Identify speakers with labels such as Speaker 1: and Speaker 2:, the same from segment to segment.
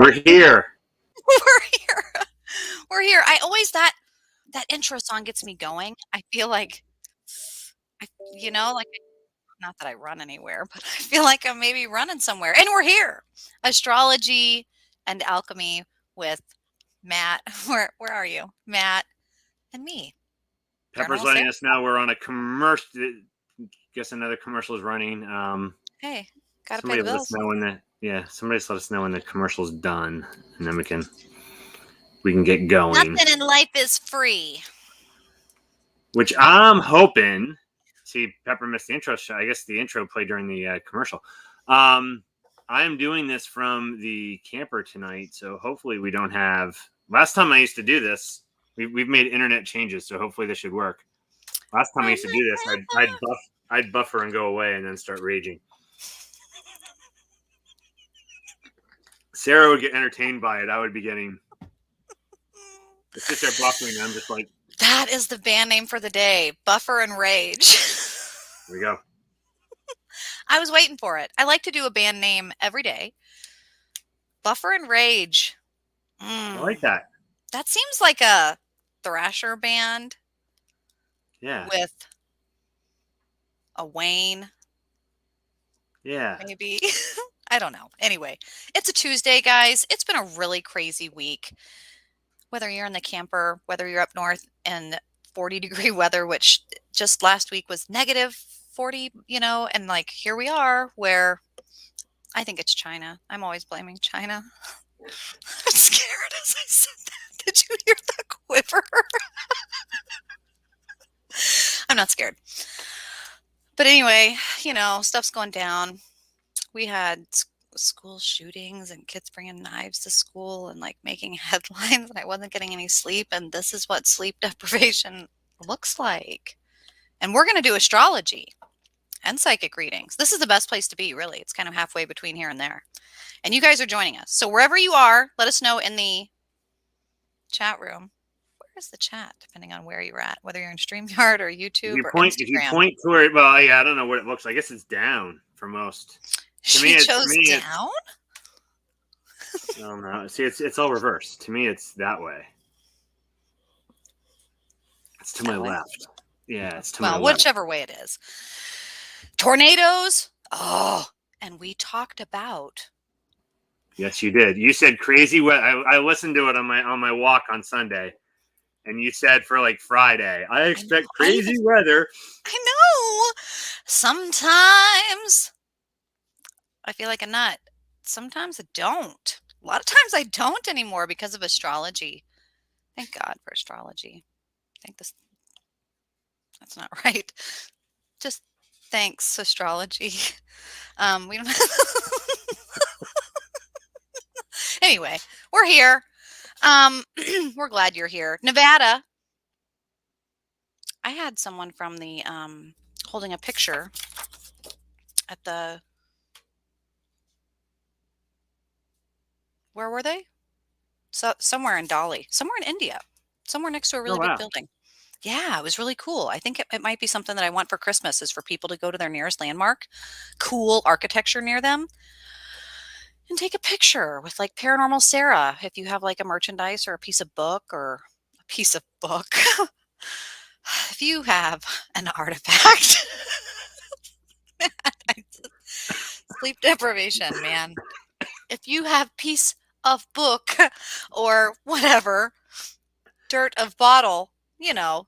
Speaker 1: We're here.
Speaker 2: We're here. We're here. I always that intro song gets me going. I feel like I like not that I run anywhere, but I feel like I'm maybe running somewhere. And we're here. Astrology and Alchemy with Matt. Where are you? Matt and me.
Speaker 1: Pepper's
Speaker 2: Paranormal Sarah.
Speaker 1: letting us know we're on a commercial. Guess another commercial is running.
Speaker 2: Hey, gotta pay
Speaker 1: Somebody
Speaker 2: the
Speaker 1: let us
Speaker 2: bills.
Speaker 1: know when somebody's let us know when the commercial's done, and then we can get going.
Speaker 2: Nothing in life is free.
Speaker 1: Which I'm hoping. See, Pepper missed the intro shot. I guess the intro played during the commercial. I am doing this from the camper tonight, so hopefully we don't have. Last time I used to do this, we've made internet changes, so hopefully this should work. Last time I used to do this, I'd buffer and go away and then start raging. Sarah would get entertained by it. I would be getting. It's just there buffering, and I'm just like.
Speaker 2: That is the band name for the day. Buffer and Rage.
Speaker 1: Here we go.
Speaker 2: I was waiting for it. I like to do a band name every day. Buffer and Rage.
Speaker 1: I like that.
Speaker 2: That seems like a thrasher band.
Speaker 1: Yeah.
Speaker 2: With a Wayne.
Speaker 1: Yeah.
Speaker 2: Maybe. I don't know. Anyway, it's a Tuesday, guys. It's been a really crazy week. Whether you're in the camper, whether you're up north in 40-degree weather, which just last week was negative 40, and like here we are where I think it's China. I'm always blaming China. I'm scared as I said that. Did you hear the quiver? I'm not scared. But anyway, stuff's going down. We had school shootings and kids bringing knives to school and like making headlines, and I wasn't getting any sleep, and this is what sleep deprivation looks like. And we're going to do astrology and psychic readings. This is the best place to be, really. It's kind of halfway between here and there, and you guys are joining us. So wherever you are, let us know in the chat room. Where is the chat, depending on where you're at, whether you're in StreamYard or YouTube or Instagram.
Speaker 1: If you point to where, well, yeah, I don't know what it looks like. I guess it's down for most.
Speaker 2: She chose down?
Speaker 1: No, no. See, it's all reversed. To me, it's that way. It's to my left. Yeah, it's to my left.
Speaker 2: Well, whichever way it is. Tornadoes. Oh, and we talked about.
Speaker 1: Yes, you did. You said crazy weather. I listened to it on my walk on Sunday, and you said for like Friday, I expect crazy weather.
Speaker 2: I know. Sometimes I feel like a nut. Sometimes I don't. A lot of times I don't anymore because of astrology. Thank God for astrology. I think that's not right. Just thanks, astrology. We don't. Anyway, we're here. We're glad you're here. Nevada. I had someone from the holding a picture at the. Where were they? So somewhere in Delhi, somewhere in India, somewhere next to a really big building. Yeah, it was really cool. I think it might be something that I want for Christmas is for people to go to their nearest landmark, cool architecture near them, and take a picture with like Paranormal Sarah. If you have like a merchandise or a piece of book. If you have an artifact, sleep deprivation, man. If you have piece of book or whatever, dirt of bottle,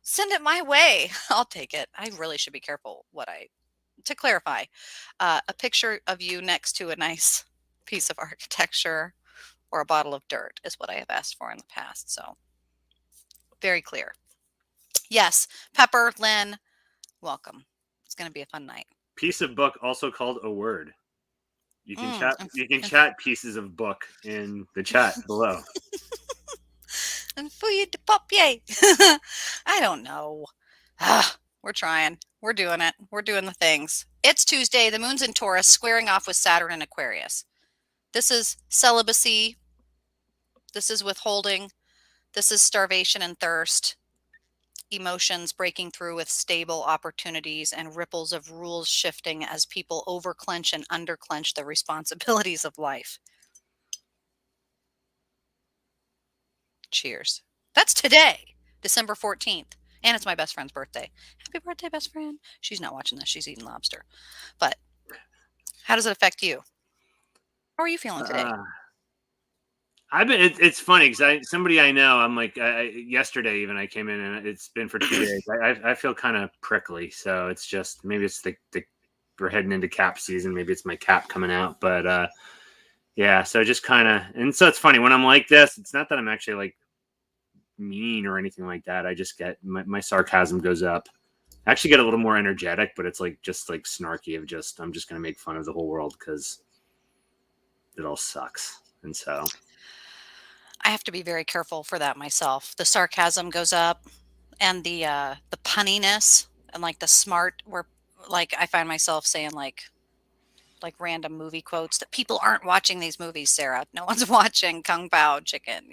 Speaker 2: send it my way. I'll take it. I really should be careful to clarify, a picture of you next to a nice piece of architecture or a bottle of dirt is what I have asked for in the past. So very clear. Yes. Pepper, Lynn, welcome. It's going to be a fun night.
Speaker 1: Piece of book, also called a word. You can chat. You can chat pieces of book in the chat below.
Speaker 2: And food papier. I don't know. We're trying. We're doing it. We're doing the things. It's Tuesday. The moon's in Taurus, squaring off with Saturn and Aquarius. This is celibacy. This is withholding. This is starvation and thirst. Emotions breaking through with stable opportunities and ripples of rules shifting as people overclench and underclench the responsibilities of life. Cheers. That's today, December 14th. And it's my best friend's birthday. Happy birthday, best friend. She's not watching this. She's eating lobster. But how does it affect you? How are you feeling today?
Speaker 1: It's funny because somebody I know, I'm like, yesterday even I came in and it's been for 2 days. I feel kind of prickly. So it's just, maybe it's we're heading into cap season. Maybe it's my cap coming out, but yeah. So just kind of, and so it's funny when I'm like this, it's not that I'm actually like mean or anything like that. I just get my sarcasm goes up. I actually get a little more energetic, but it's like just like snarky of just, I'm just going to make fun of the whole world because it all sucks. And so
Speaker 2: I have to be very careful for that myself. The sarcasm goes up, and the punniness and like the smart, where like I find myself saying like random movie quotes that people aren't watching these movies, Sarah. No one's watching Kung Pao Chicken,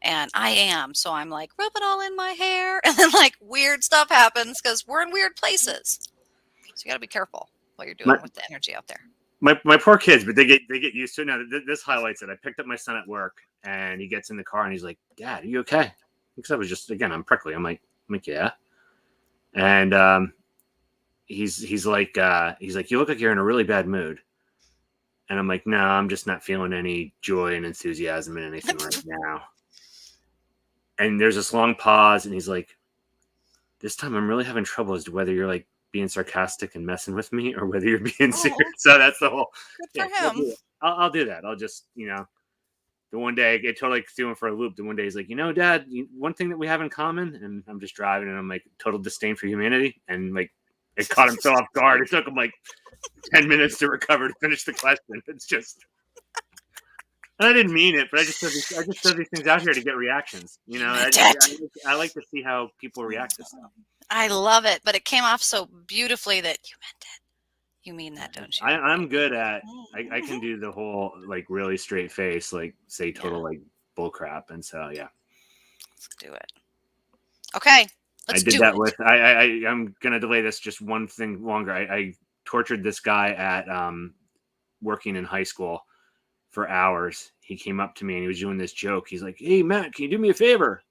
Speaker 2: and I am. So I'm like, rub it all in my hair. And then like weird stuff happens because we're in weird places. So you got to be careful what you're doing with the energy out there.
Speaker 1: My poor kids, but they get used to it. Now this highlights it. I picked up my son at work and he gets in the car and he's like, "Dad, are you okay?" Because I was just, again, I'm prickly. I'm like, yeah. And he's like, "You look like you're in a really bad mood." And I'm like, "No, I'm just not feeling any joy and enthusiasm and anything right now." And there's this long pause and he's like, "This time I'm really having trouble as to whether you're like being sarcastic and messing with me or whether you're being serious." So that's the whole.
Speaker 2: Good for him.
Speaker 1: I'll do that. I'll just, the one day it totally threw him for a loop. The one day he's like, "Dad, one thing that we have in common," and I'm just driving and I'm like, total disdain for humanity. And like, it caught him so off guard. It took him like 10 minutes to recover to finish the question. It's just, and I didn't mean it, but I just said these things out here to get reactions. I like to see how people react to stuff.
Speaker 2: I love it, but it came off so beautifully that you meant it. You mean that, don't you?
Speaker 1: I'm good at, I can do the whole like really straight face, like say total like bull crap. And so, yeah.
Speaker 2: Let's do it. Okay.
Speaker 1: I did that with, I'm going to delay this just one thing longer. I tortured this guy at working in high school for hours. He came up to me and he was doing this joke. He's like, "Hey, Matt, can you do me a favor?"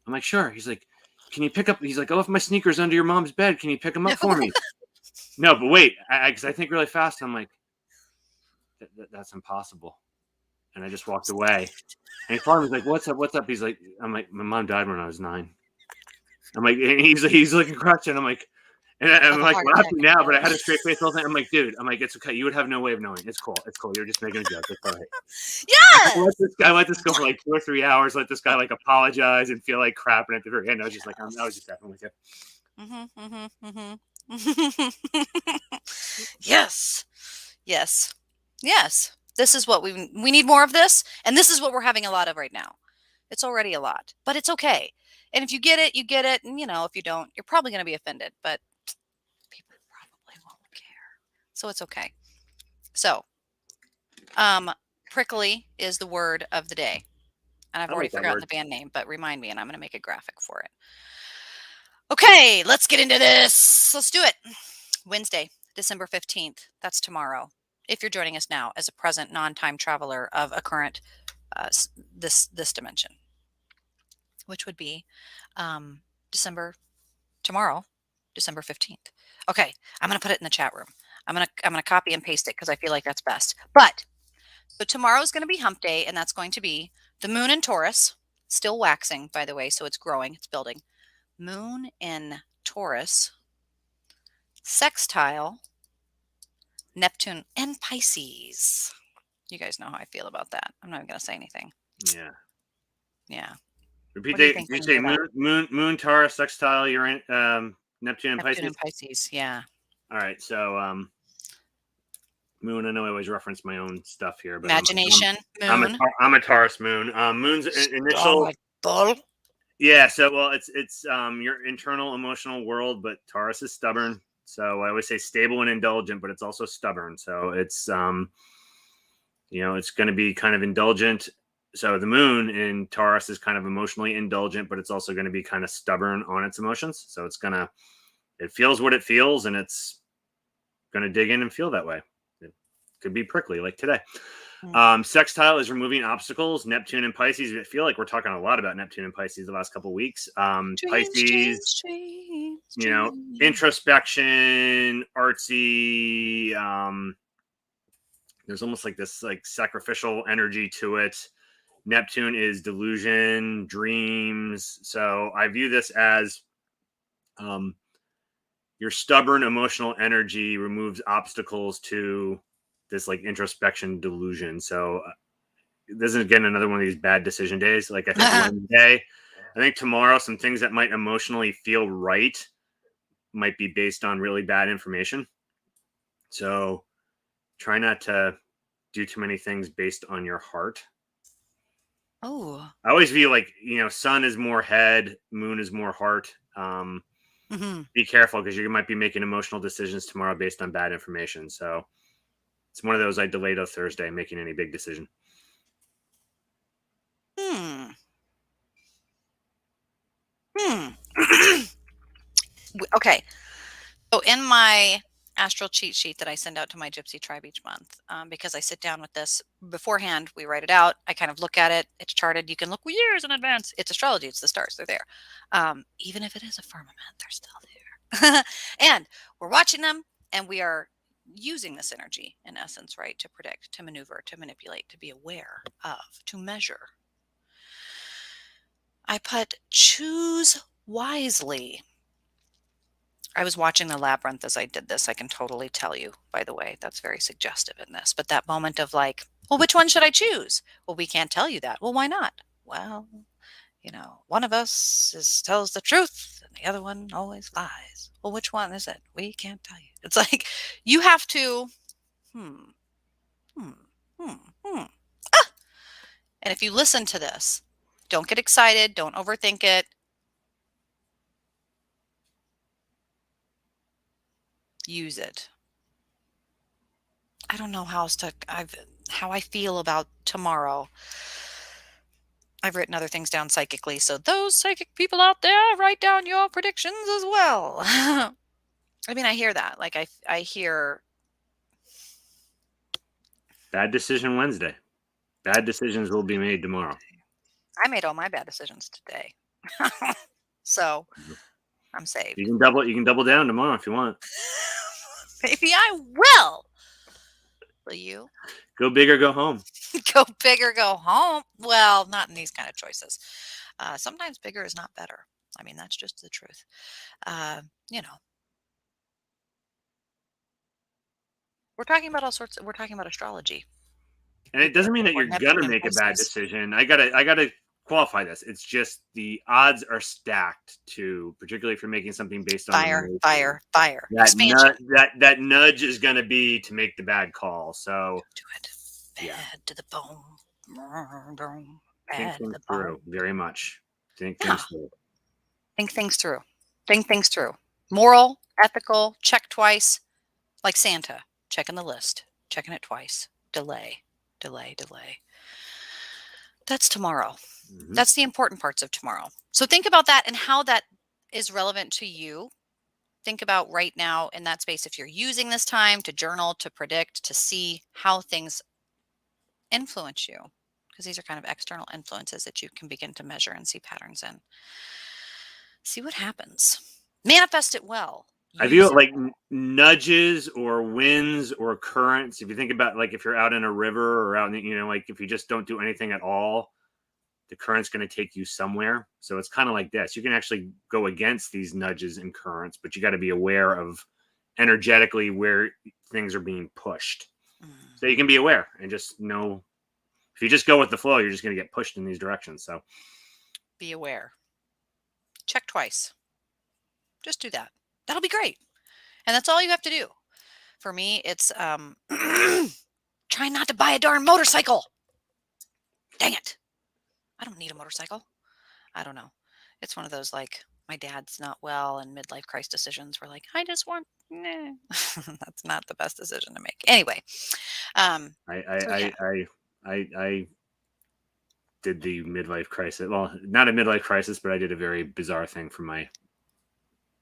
Speaker 1: I'm like, "Sure." He's like, "Can you pick up?" He's like, "I left my sneakers under your mom's bed. Can you pick them up for me?" No, but wait, because I think really fast. I'm like, that's impossible. And I just walked away. And he finally was like, "What's up? What's up?" He's like, I'm like, "My mom died when I was 9. I'm like, and he's looking crushed, and I'm like, and I'm like laughing now, but I had a straight face all the time. I'm like, "Dude," I'm like, "It's okay. You would have no way of knowing. It's cool. It's cool. You're just making a joke. It's all right."
Speaker 2: Yeah.
Speaker 1: I let this go for like 2 or 3 hours. Let this guy like apologize and feel like crap. And at the very end, I was just like, I was just having with you.
Speaker 2: Yes. This is what we need more of this, and this is what we're having a lot of right now. It's already a lot, but it's okay. And if you get it, you get it. And if you don't, you're probably going to be offended, but people probably won't care. So it's okay. So, prickly is the word of the day. And I've already forgotten the band name, but remind me, and I'm going to make a graphic for it. Okay, let's get into this. Let's do it. Wednesday, December 15th. That's tomorrow. If you're joining us now as a present non-time traveler of a current this dimension, which would be tomorrow, December 15th. Okay, I'm going to put it in the chat room. I'm going to copy and paste it because I feel like that's best. But so tomorrow is going to be hump day, and that's going to be the moon in Taurus, still waxing, by the way, so it's growing, it's building. Moon in Taurus, sextile, Neptune and Pisces. You guys know how I feel about that. I'm not even going to say anything. Yeah.
Speaker 1: Repeat. Did you say moon, Taurus, sextile, Uranus, Neptune and Pisces?
Speaker 2: Neptune and Pisces, yeah.
Speaker 1: All right. So, moon, I know I always reference my own stuff here, but
Speaker 2: Imagination, moon.
Speaker 1: I'm a Taurus moon. Moon's initial.
Speaker 2: Bull.
Speaker 1: Yeah. So, well, it's your internal emotional world, but Taurus is stubborn. So I always say stable and indulgent, but it's also stubborn. So it's it's going to be kind of indulgent. So the moon in Taurus is kind of emotionally indulgent, but it's also going to be kind of stubborn on its emotions. So it feels what it feels, and it's going to dig in and feel that way. It could be prickly like today. Sextile is removing obstacles. Neptune and Pisces. I feel like we're talking a lot about Neptune and Pisces the last couple of weeks. Pisces, introspection, artsy. There's almost like this like sacrificial energy to it. Neptune is delusion, dreams. So I view this as your stubborn emotional energy removes obstacles to this like introspection delusion. So this is again another one of these bad decision days. Like I think Wednesday, I think tomorrow, some things that might emotionally feel right might be based on really bad information. So try not to do too many things based on your heart.
Speaker 2: Oh,
Speaker 1: I always view like, sun is more head, moon is more heart. Be careful because you might be making emotional decisions tomorrow based on bad information. So it's one of those I delay till Thursday making any big decision.
Speaker 2: Okay. So in my astral cheat sheet that I send out to my Gypsy tribe each month, because I sit down with this beforehand, we write it out. I kind of look at it. It's charted. You can look years in advance. It's astrology. It's the stars. They're there. Even if it is a firmament, they're still there. And we're watching them, and we are using this energy in essence, right? To predict, to maneuver, to manipulate, to be aware of, to measure. I put choose wisely. I was watching the labyrinth as I did this. I can totally tell you, by the way, that's very suggestive in this. But that moment of like, well, which one should I choose? Well, we can't tell you that. Well, why not? Well, one of us tells the truth and the other one always lies. Well, which one is it? We can't tell you. It's like you have to, Ah! And if you listen to this, don't get excited. Don't overthink it. Use it. I don't know how I feel about tomorrow. I've written other things down psychically. So those psychic people out there, write down your predictions as well. I mean, I hear that. Like I hear
Speaker 1: bad decision Wednesday. Bad decisions will be made tomorrow.
Speaker 2: I made all my bad decisions today. So I'm saved.
Speaker 1: You can double down tomorrow if you want.
Speaker 2: Maybe I will. Will you?
Speaker 1: Go big or go home.
Speaker 2: Go big or go home. Well, not in these kind of choices. Sometimes bigger is not better. I mean, that's just the truth. We're talking about all sorts. We're talking about astrology.
Speaker 1: And it doesn't mean that you're gonna make a bad decision. I gotta qualify this. It's just the odds are stacked too, particularly if you're making something based on
Speaker 2: fire.
Speaker 1: That nudge is gonna be to make the bad call. So
Speaker 2: do it. Bad to the bone.
Speaker 1: Think things through very much. Think things through.
Speaker 2: Think things through. Think things through. Moral, ethical, check twice. Like Santa, checking the list, checking it twice. Delay. That's tomorrow. That's the important parts of tomorrow. So think about that and how that is relevant to you. Think about right now in that space, if you're using this time to journal, to predict, to see how things influence you, because these are kind of external influences that you can begin to measure and see patterns in. See what happens. Manifest it well.
Speaker 1: I feel like nudges or winds or currents. If you think about like if you're out in a river or out in, like if you just don't do anything at all, the current's going to take you somewhere. So it's kind of like this. You can actually go against these nudges and currents, but you got to be aware of energetically where things are being pushed. So you can be aware and just know if you just go with the flow, you're just going to get pushed in these directions. So
Speaker 2: be aware. Check twice. Just do that. That'll be great. And that's all you have to do. For me, it's try not to buy a darn motorcycle. Dang it. I don't need a motorcycle. I don't know. It's one of those like my dad's not well and midlife crisis decisions were like, I just want, that's not the best decision to make. Anyway.
Speaker 1: I did the midlife crisis. Well, not a midlife crisis, but I did a very bizarre thing for my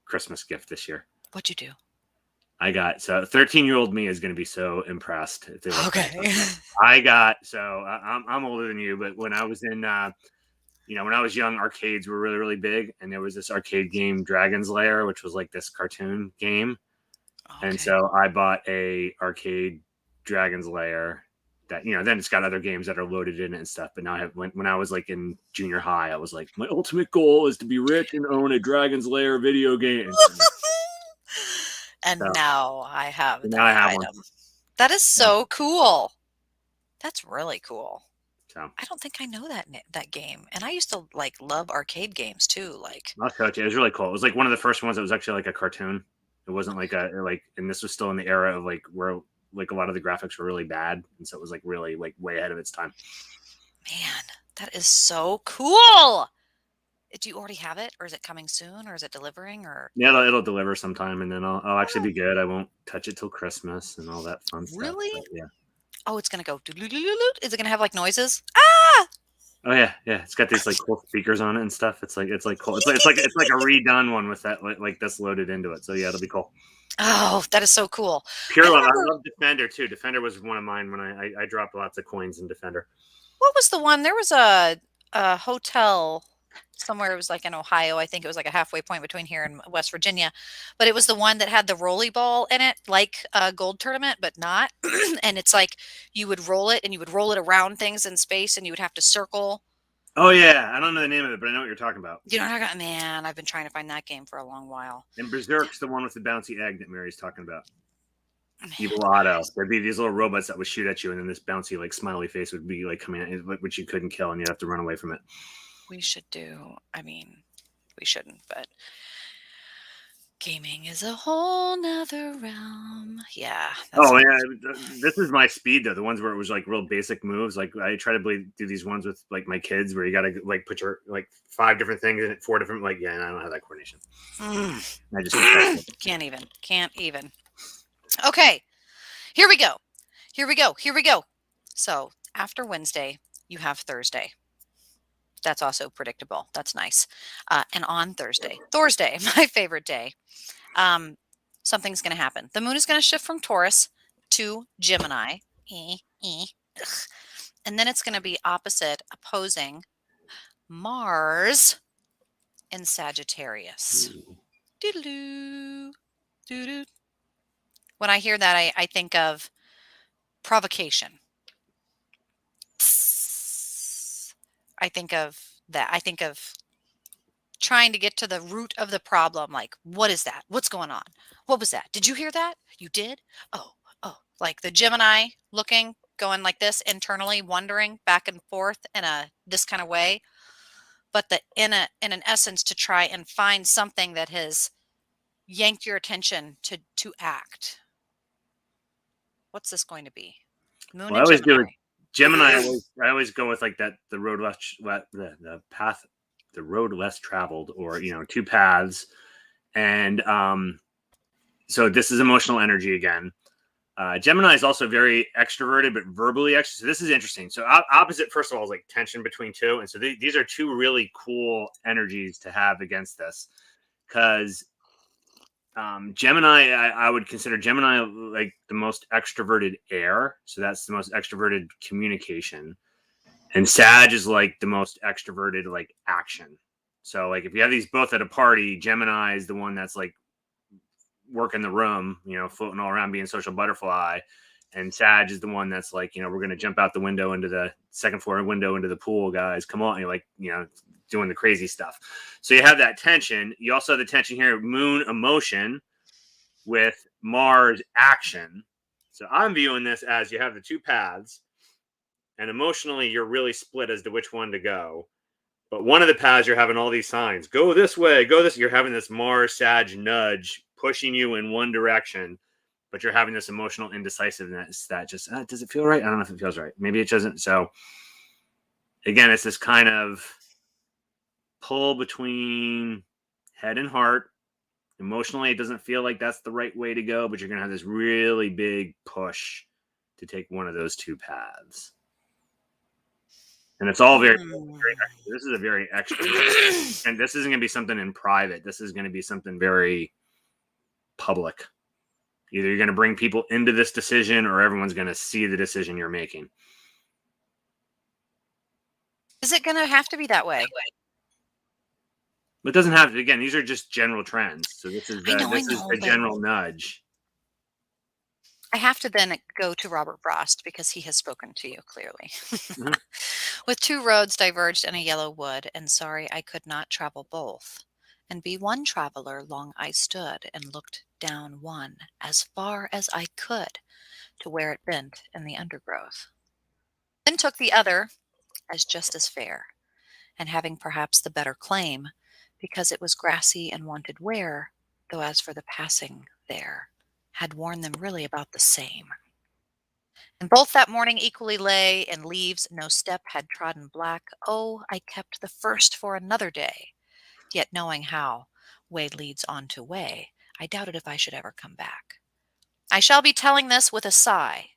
Speaker 1: Christmas gift this year.
Speaker 2: What'd you do?
Speaker 1: I got, so 13-year-old me is going to be so impressed if they look
Speaker 2: Okay.
Speaker 1: I'm older than you, but when I was in, when I was young, arcades were really, really big. And there was this arcade game, Dragon's Lair, which was like this cartoon game.
Speaker 2: Okay.
Speaker 1: And so I bought a arcade Dragon's Lair that, then it's got other games that are loaded in it and stuff. But now when I was like in junior high, I was like, my ultimate goal is to be rich and own a Dragon's Lair video game.
Speaker 2: And
Speaker 1: So,
Speaker 2: now I have that
Speaker 1: now I have
Speaker 2: item.
Speaker 1: one.
Speaker 2: That is so cool. That's really cool.
Speaker 1: So
Speaker 2: I don't think I know that game. And I used to like love arcade games too. Like,
Speaker 1: I'll coach you. It was really cool. It was like one of the first ones that was actually like a cartoon. It wasn't like and this was still in the era of like where like a lot of the graphics were really bad, and so it was like really like way ahead of its time.
Speaker 2: man, that is so cool. Do you already have it, or is it coming soon, or is it delivering, or?
Speaker 1: Yeah, it'll deliver sometime, and then I'll actually be good. I won't touch it till Christmas and all that fun stuff.
Speaker 2: Really?
Speaker 1: But, yeah.
Speaker 2: Oh, it's gonna go. Is it gonna have like noises? Ah!
Speaker 1: Oh yeah. It's got these like cool speakers on it and stuff. It's like cool. It's like a redone one with that like this loaded into it. So yeah, it'll be cool.
Speaker 2: Oh, that is so cool.
Speaker 1: Pure love. I love Defender too. Defender was one of mine when I dropped lots of coins in Defender.
Speaker 2: What was the one? There was a hotel somewhere. It was like in Ohio. I think it was like a halfway point between here and West Virginia. But it was the one that had the rolly ball in it, like a gold tournament, but not. And it's like you would roll it and you would roll it around things in space and you would have to circle.
Speaker 1: Oh yeah, I don't know the name of it, but I know what you're talking about.
Speaker 2: You know what I got? Man, I've been trying to find that game for a long while.
Speaker 1: And Berserk's the one with the bouncy egg that Mary's talking about. Evil Otto. There'd be these little robots that would shoot at you, and then this bouncy, like, smiley face would be like coming at, which you couldn't kill, and you'd have to run away from it.
Speaker 2: We should do. I mean, we shouldn't, but gaming is a whole nother realm. Yeah.
Speaker 1: Oh yeah, this is my speed though. The ones where it was like real basic moves. Like I try to do these ones with like my kids where you got to like put your like 5 different things in it, 4 different. Like yeah, and I don't have that coordination. I just
Speaker 2: can't even. Okay, here we go. So after Wednesday, you have Thursday. That's also predictable. That's nice. And on Thursday, my favorite day, something's going to happen. The moon is going to shift from Taurus to Gemini. And then it's going to be opposing Mars in Sagittarius. Doo-doo-doo. Doo-doo. When I hear that, I think of provocation. I think of that. I think of trying to get to the root of the problem. Like, what is that? What's going on? What was that? Did you hear that? You did? Oh. Like the Gemini going like this internally, wondering back and forth in this kind of way. But in an essence to try and find something that has yanked your attention to act. What's this going to be? Moon and Gemini.
Speaker 1: Gemini, I always go with like that the road less traveled, or 2 paths, and so this is emotional energy again. Gemini is also very extroverted, but verbally extroverted. So this is interesting. So opposite, first of all, is like tension between 2, and so these are 2 really cool energies to have against this, because Gemini, I would consider Gemini like the most extroverted air. So that's the most extroverted communication. And Sag is like the most extroverted like action. So like if you have these both at a party, Gemini is the one that's like working the room, floating all around, being social butterfly. And Sag is the one that's like, we're going to jump out the window into the second floor window into the pool, guys. Come on. You're like, doing the crazy stuff. So you have that tension. You also have the tension here, moon emotion with Mars action. So I'm viewing this as you have the 2 paths, and emotionally you're really split as to which one to go. But one of the paths, you're having all these signs. Go this way, go this. You're having this Mars Sag nudge pushing you in one direction, but you're having this emotional indecisiveness that just, does it feel right? I don't know if it feels right. Maybe it doesn't. So again, it's this kind of pull between head and heart. Emotionally, it doesn't feel like that's the right way to go, but you're going to have this really big push to take one of those 2 paths. And it's all very, very extra. This is a very extra. And this isn't going to be something in private. This is going to be something very public. Either you're going to bring people into this decision or everyone's going to see the decision you're making.
Speaker 2: Is it going to have to be that way?
Speaker 1: It doesn't have to. Again, these are just general trends. So this is
Speaker 2: I know,
Speaker 1: the
Speaker 2: but
Speaker 1: general nudge.
Speaker 2: I have to then go to Robert Frost because he has spoken to you clearly.
Speaker 1: Mhm.
Speaker 2: With 2 roads diverged in a yellow wood, and sorry I could not travel both. And be one traveler long I stood, and looked down one as far as I could to where it bent in the undergrowth. Then took the other as just as fair, and having perhaps the better claim, because it was grassy and wanted wear, though as for the passing there, had worn them really about the same. And both that morning equally lay in leaves, no step had trodden black. Oh, I kept the first for another day, yet knowing how way leads on to way, I doubted if I should ever come back. I shall be telling this with a sigh.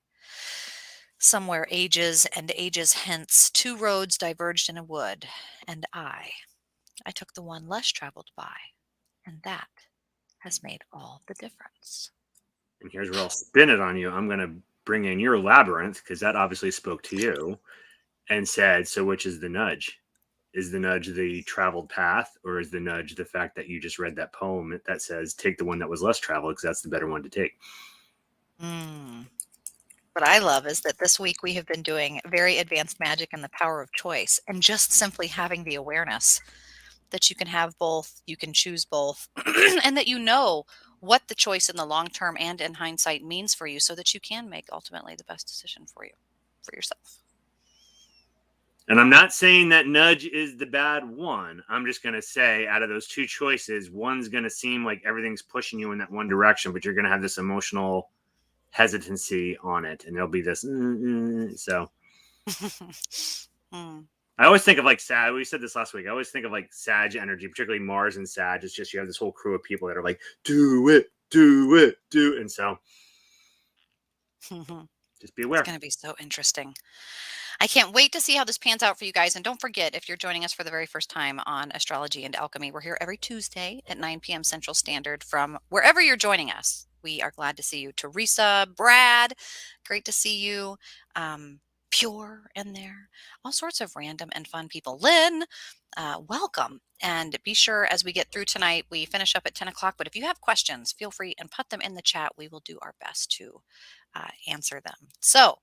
Speaker 2: Somewhere ages and ages hence, 2 roads diverged in a wood, and I took the one less traveled by, and that has made all the difference.
Speaker 1: And here's where I'll spin it on you. I'm going to bring in your labyrinth because that obviously spoke to you and said, so which is the nudge? Is the nudge the traveled path, or is the nudge the fact that you just read that poem that says take the one that was less traveled because that's the better one to take?
Speaker 2: What I love is that this week we have been doing very advanced magic and the power of choice, and just simply having the awareness that you can have both, you can choose both, and that you know what the choice in the long term and in hindsight means for you so that you can make ultimately the best decision for you, for yourself.
Speaker 1: And I'm not saying that nudge is the bad one. I'm just going to say out of those 2 choices, one's going to seem like everything's pushing you in that one direction, but you're going to have this emotional hesitancy on it. And there'll be this. So I always think of like Sag. We said this last week. I always think of like Sag energy, particularly Mars and Sag. It's just you have this whole crew of people that are like, do it, do it, do it. And so just be aware.
Speaker 2: It's going to be so interesting. I can't wait to see how this pans out for you guys. And don't forget, if you're joining us for the very first time on Astrology and Alchemy, we're here every Tuesday at 9 p.m. Central Standard from wherever you're joining us. We are glad to see you. Teresa, Brad, great to see you. Pure in there, all sorts of random and fun people. Lynn, welcome. And be sure as we get through tonight, we finish up at 10 o'clock. But if you have questions, feel free and put them in the chat. We will do our best to answer them. So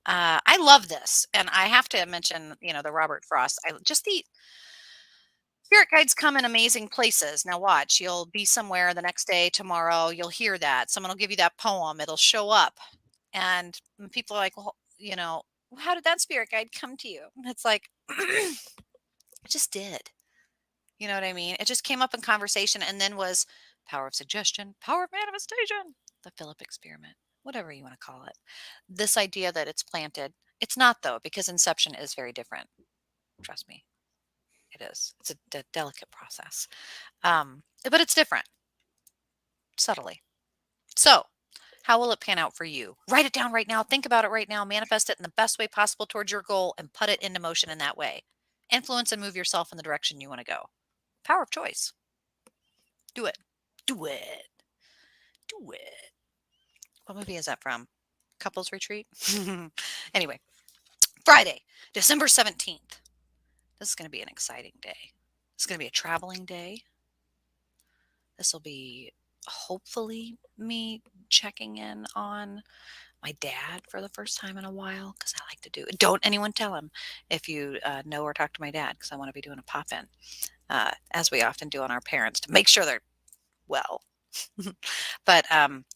Speaker 2: I love this. And I have to mention, the Robert Frost. The spirit guides come in amazing places. Now watch, you'll be somewhere the next day, tomorrow, you'll hear that. Someone will give you that poem. It'll show up. And people are like, well, how did that spirit guide come to you? And it's like, it just did. You know what I mean? It just came up in conversation and then was power of suggestion, power of manifestation, the Philip experiment, whatever you want to call it. This idea that it's planted. It's not, though, because inception is very different. Trust me, it is. It's a delicate process. But it's different, subtly. So, how will it pan out for you? Write it down right now. Think about it right now. Manifest it in the best way possible towards your goal and put it into motion in that way. Influence and move yourself in the direction you want to go. Power of choice. Do it. Do it. Do it. What movie is that from? Couples Retreat? Anyway, Friday, December 17th. This is going to be an exciting day. It's going to be a traveling day. This will be hopefully me checking in on my dad for the first time in a while because I like to do it. Don't anyone tell him if you know or talk to my dad because I want to be doing a pop-in, as we often do on our parents to make sure they're well. But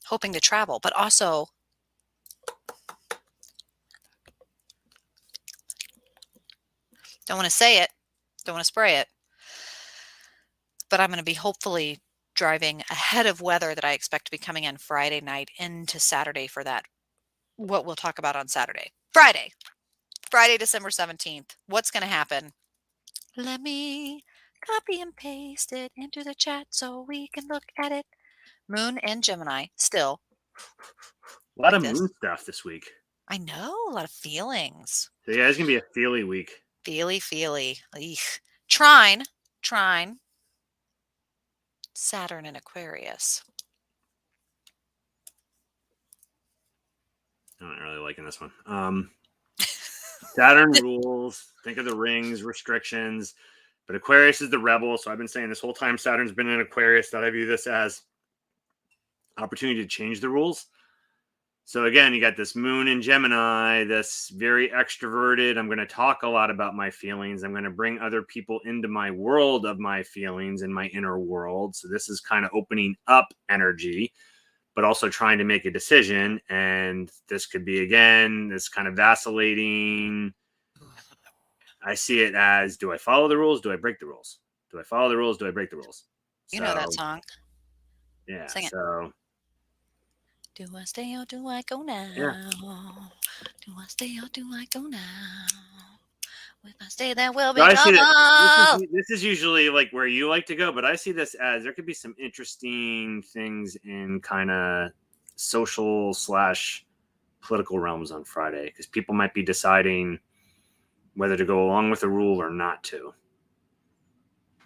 Speaker 2: hoping to travel, but also don't want to say it, don't want to spray it, but I'm going to be hopefully driving ahead of weather that I expect to be coming in Friday night into Saturday for that, what we'll talk about on Saturday. Friday, December 17th. What's going to happen? Let me copy and paste it into the chat so we can look at it. Moon and Gemini still.
Speaker 1: A lot of moon stuff this week.
Speaker 2: I know, a lot of feelings.
Speaker 1: So yeah, it's going to be a feely week.
Speaker 2: Feely. Eesh. Trine. Saturn and Aquarius.
Speaker 1: I'm not really liking this one. Saturn rules. Think of the rings, restrictions. But Aquarius is the rebel. So I've been saying this whole time Saturn's been in Aquarius that I view this as opportunity to change the rules. So again, you got this moon in Gemini, this very extroverted. I'm going to talk a lot about my feelings. I'm going to bring other people into my world of my feelings and my inner world. So this is kind of opening up energy, but also trying to make a decision. And this could be, again, this kind of vacillating. I see it as, do I follow the rules? Do I break the rules? Do I follow the rules? Do I break the rules?
Speaker 2: You know that song.
Speaker 1: Yeah.
Speaker 2: Sing it.
Speaker 1: So
Speaker 2: do I stay or do I go now?
Speaker 1: Yeah.
Speaker 2: Do I stay or do I go now? If I stay, there will be
Speaker 1: so I see
Speaker 2: trouble.
Speaker 1: this is usually like where you like to go, but I see this as there could be some interesting things in kind of social / political realms on Friday, because people might be deciding whether to go along with a rule or not to.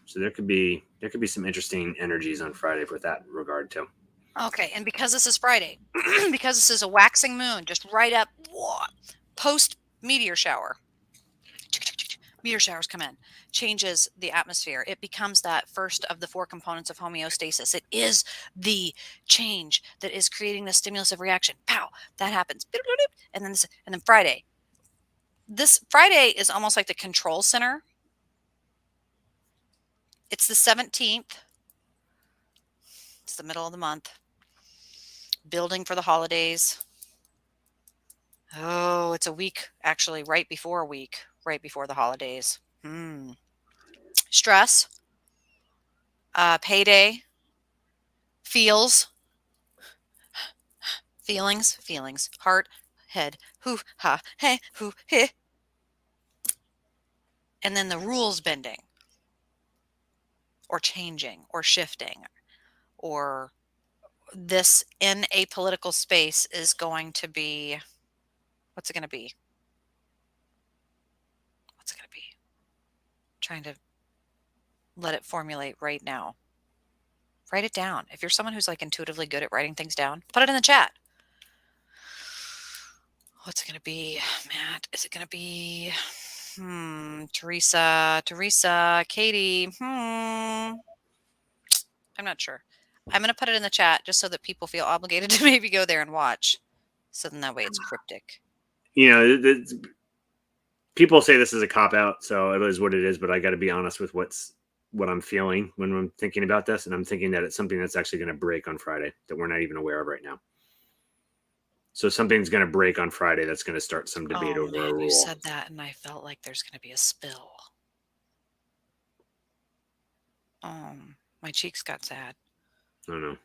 Speaker 1: So there could be some interesting energies on Friday with that regard too.
Speaker 2: Okay, and because this is Friday, because this is a waxing moon, just right up post meteor shower. Meteor showers come in, changes the atmosphere. It becomes that first of the 4 components of homeostasis. It is the change that is creating the stimulus of reaction. Pow, that happens. And then Friday. This Friday is almost like the control center. It's the 17th. It's the middle of the month. Building for the holidays. Oh, it's a week, actually, right before the holidays. Stress, payday, feelings, heart, head, hoo, ha, hey, hoo, he. And then the rules bending, or changing, or shifting, or this in a political space is going to be, what's it going to be? Trying to let it formulate right now. Write it down. If you're someone who's like intuitively good at writing things down, put it in the chat. What's it going to be, Matt? Is it going to be, Teresa, Katie, I'm not sure. I'm going to put it in the chat just so that people feel obligated to maybe go there and watch. So then that way it's cryptic.
Speaker 1: You know, people say this is a cop-out, so it is what it is, but I got to be honest with what I'm feeling when I'm thinking about this, and I'm thinking that it's something that's actually going to break on Friday that we're not even aware of right now. So something's going to break on Friday that's going to start some debate over a rule.
Speaker 2: You said that, and I felt like there's going to be a spill. My cheeks got sad.
Speaker 1: I don't know.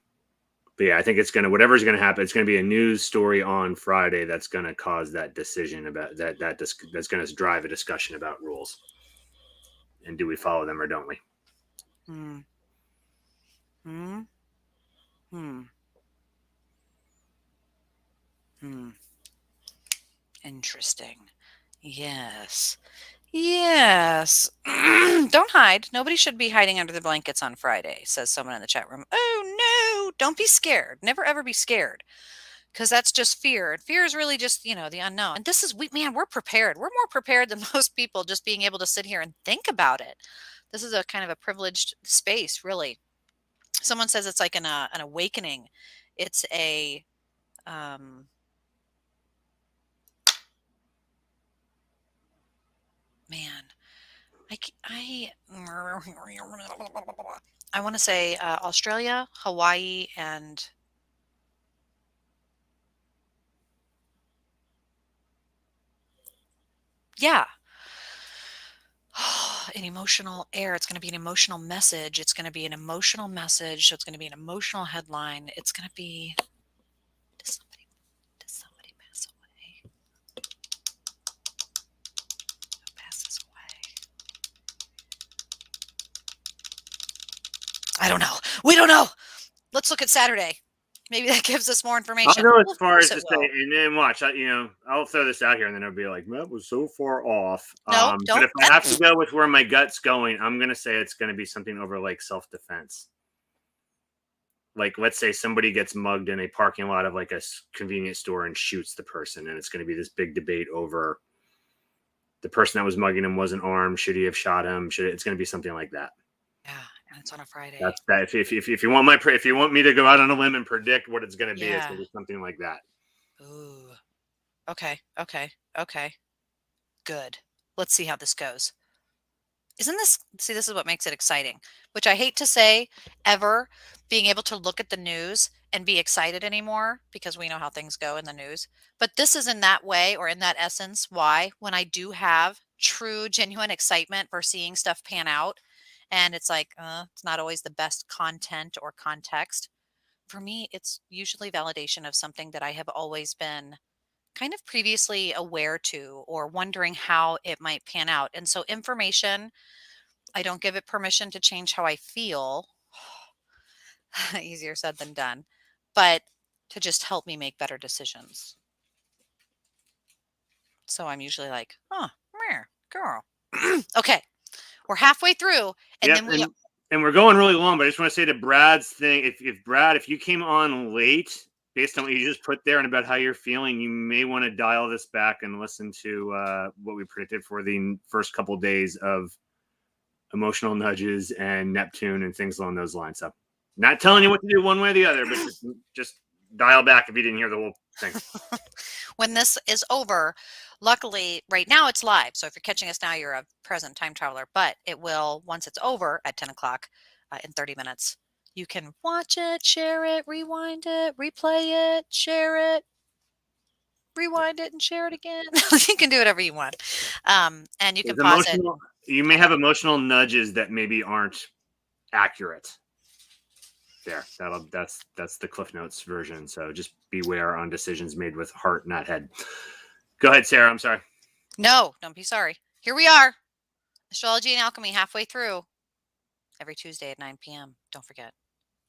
Speaker 1: But yeah, I think it's going to, whatever's going to happen, it's going to be a news story on Friday that's going to cause that decision about that's going to drive a discussion about rules. And do we follow them or don't we?
Speaker 2: Interesting. Yes. Don't hide. Nobody should be hiding under the blankets on Friday, says someone in the chat room. Oh, no. Don't be scared. Never, ever be scared. Because that's just fear. And fear is really just, the unknown. And this is, we're prepared. We're more prepared than most people just being able to sit here and think about it. This is a kind of a privileged space, really. Someone says it's like an awakening. It's a, man, I want to say Australia, Hawaii, and yeah. An emotional air. It's going to be an emotional message. It's going to be an emotional message. So it's going to be an emotional headline. It's going to be, does somebody pass away? Who passes away? I don't know. We don't know. Let's look at Saturday. Maybe that gives us more information.
Speaker 1: I'll go as far as to say, and then watch. I'll throw this out here, and then it'll be like, that was so far off.
Speaker 2: No, don't.
Speaker 1: But if I have to go with where my gut's going, I'm going to say it's going to be something over like self-defense. like, let's say somebody gets mugged in a parking lot of like a convenience store and shoots the person, and it's going to be this big debate over the person that was mugging him wasn't armed. Should he have shot him? It's going to be something like that.
Speaker 2: Yeah, and it's on a Friday.
Speaker 1: That's that. If you want me to go out on a limb and predict what it's going to be, it's going to be something like that.
Speaker 2: Ooh. Okay. Good. Let's see how this goes. This is what makes it exciting, which I hate to say ever, being able to look at the news and be excited anymore, because we know how things go in the news. But this is in that way, or in that essence, why when I do have true, genuine excitement for seeing stuff pan out, and it's like, it's not always the best content or context. For me, it's usually validation of something that I have always been kind of previously aware to, or wondering how it might pan out. And so information, I don't give it permission to change how I feel. Easier said than done, but to just help me make better decisions. So I'm usually like, girl. Okay, we're halfway through, and then
Speaker 1: and we're going really long, but I just want to say to Brad's thing, if you came on late, based on what you just put there and about how you're feeling, you may want to dial this back and listen to what we predicted for the first couple of days of emotional nudges and Neptune and things along those lines. So, not telling you what to do one way or the other, but just dial back if you didn't hear the whole thing.
Speaker 2: When this is over, luckily, right now it's live. So if you're catching us now, you're a present time traveler, but it will, once it's over at 10 o'clock in 30 minutes, you can watch it, share it, rewind it, replay it, share it, rewind it, and share it again. You can do whatever you want. And you can pause it.
Speaker 1: You may have emotional nudges that maybe aren't accurate. There, that's the Cliff Notes version. So just beware on decisions made with heart, not head. Go ahead, Sarah. I'm sorry.
Speaker 2: No, don't be sorry. Here we are. Astrology and Alchemy, halfway through. Every Tuesday at 9 p.m. Don't forget.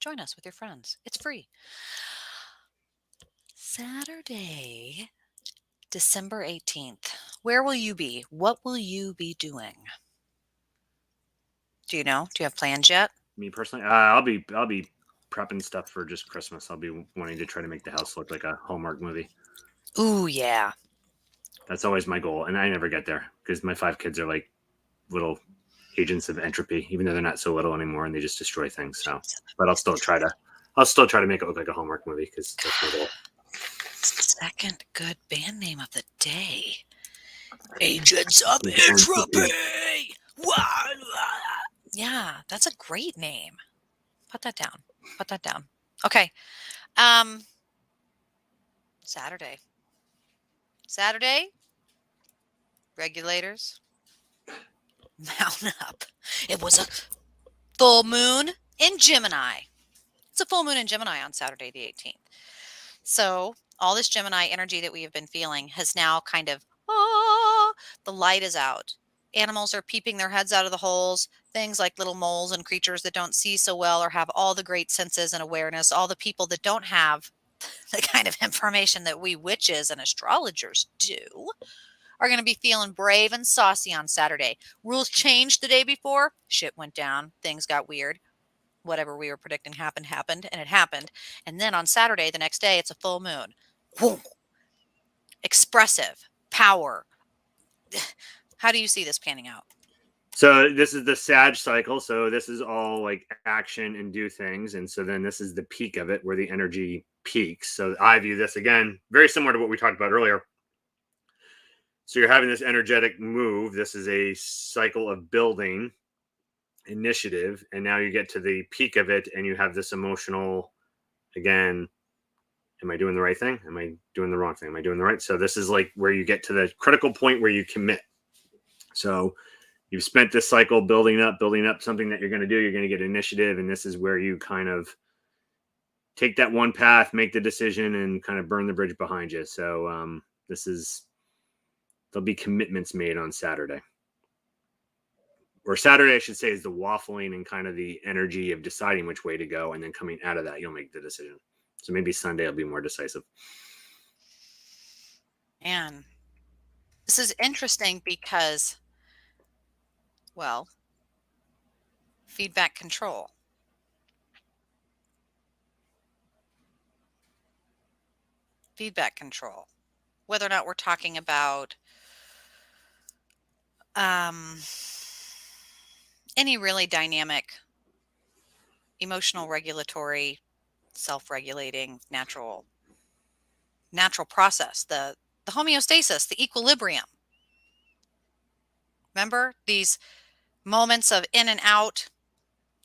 Speaker 2: Join us with your friends. It's free. Saturday, December 18th. Where will you be? What will you be doing? Do you know? Do you have plans yet?
Speaker 1: Me personally, I'll be prepping stuff for just Christmas. I'll be wanting to try to make the house look like a Hallmark movie.
Speaker 2: Ooh, yeah.
Speaker 1: That's always my goal, and I never get there because my 5 kids are like little agents of entropy, even though they're not so little anymore, and they just destroy things. So, but I'll still try to make it look like a Hallmark movie because that's my goal.
Speaker 2: Second good band name of the day. Agents of Entropy. Yeah, that's a great name. Put that down. Okay. Saturday. Regulators. Mount up. It was a full moon in Gemini. It's a full moon in Gemini on Saturday the 18th. So all this Gemini energy that we have been feeling has now kind of, the light is out. Animals are peeping their heads out of the holes. Things like little moles and creatures that don't see so well or have all the great senses and awareness. All the people that don't have the kind of information that we witches and astrologers do are going to be feeling brave and saucy on Saturday. Rules changed the day before. Shit went down. Things got weird. Whatever we were predicting happened, and it happened. And then on Saturday, the next day, it's a full moon. Whoa. Expressive power. How do you see this panning out?
Speaker 1: So this is the Sag cycle. So this is all like action and do things. And so then this is the peak of it where the energy peaks. So I view this again, very similar to what we talked about earlier. So you're having this energetic move. This is a cycle of building initiative. And now you get to the peak of it and you have this emotional, again, am I doing the right thing? Am I doing the wrong thing? Am I doing the right? So this is like where you get to the critical point where you commit. So you've spent this cycle building up something that you're going to do. You're going to get initiative. And this is where you kind of take that one path, make the decision, and kind of burn the bridge behind you. So there'll be commitments made on Saturday. Or Saturday, I should say, is the waffling and kind of the energy of deciding which way to go. And then coming out of that, you'll make the decision. So maybe Sunday will be more decisive.
Speaker 2: And this is interesting because, feedback control. feedback control. Whether or not we're talking about any really dynamic, emotional, regulatory, self-regulating, natural process, the homeostasis, the equilibrium. Remember these moments of in and out,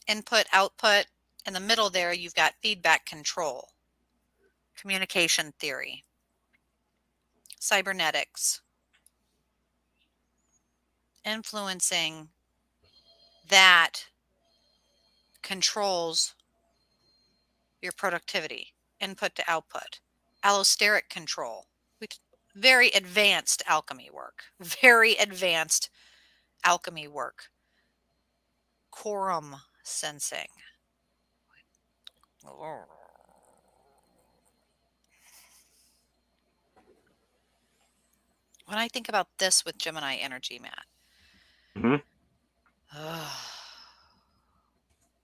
Speaker 2: input, output. In the middle there, you've got feedback control, communication theory, cybernetics, influencing that controls your productivity, input to output, allosteric control, very advanced alchemy work, quorum sensing. When I think about this with Gemini energy, Matt,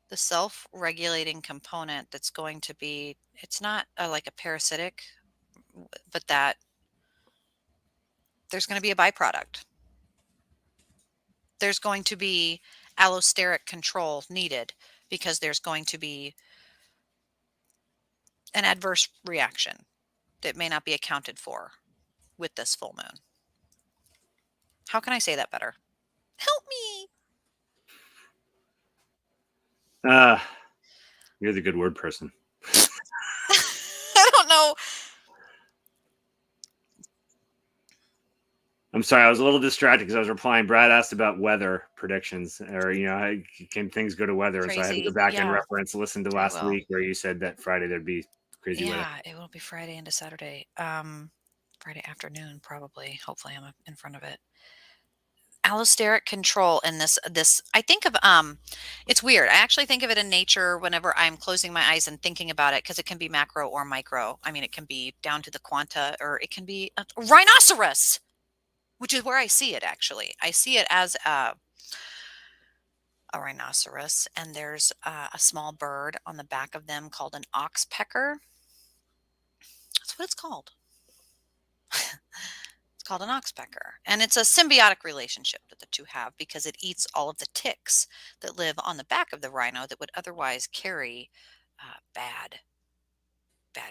Speaker 2: the self-regulating component that's going to be, it's not like a parasitic, but that there's going to be a byproduct. There's going to be allosteric control needed because there's going to be an adverse reaction that may not be accounted for with this full moon. How can I say that better? Help me.
Speaker 1: You're the good word person.
Speaker 2: I don't know.
Speaker 1: I'm sorry, I was a little distracted because I was replying. Brad asked about weather predictions, or can things go to weather?
Speaker 2: Crazy.
Speaker 1: So I had to go back and listen to last week where you said that Friday there'd be crazy weather.
Speaker 2: Yeah, it will be Friday into Saturday. Friday afternoon, probably. Hopefully, I'm in front of it. Allosteric control in this I think of it's weird. I actually think of it in nature whenever I'm closing my eyes and thinking about it, because it can be macro or micro. I mean, it can be down to the quanta, or it can be a rhinoceros, which is where I see it. Actually, I see it as a rhinoceros, and there's a small bird on the back of them called an oxpecker. That's what it's called. It's called an oxpecker, and it's a symbiotic relationship that the two have, because it eats all of the ticks that live on the back of the rhino that would otherwise carry bad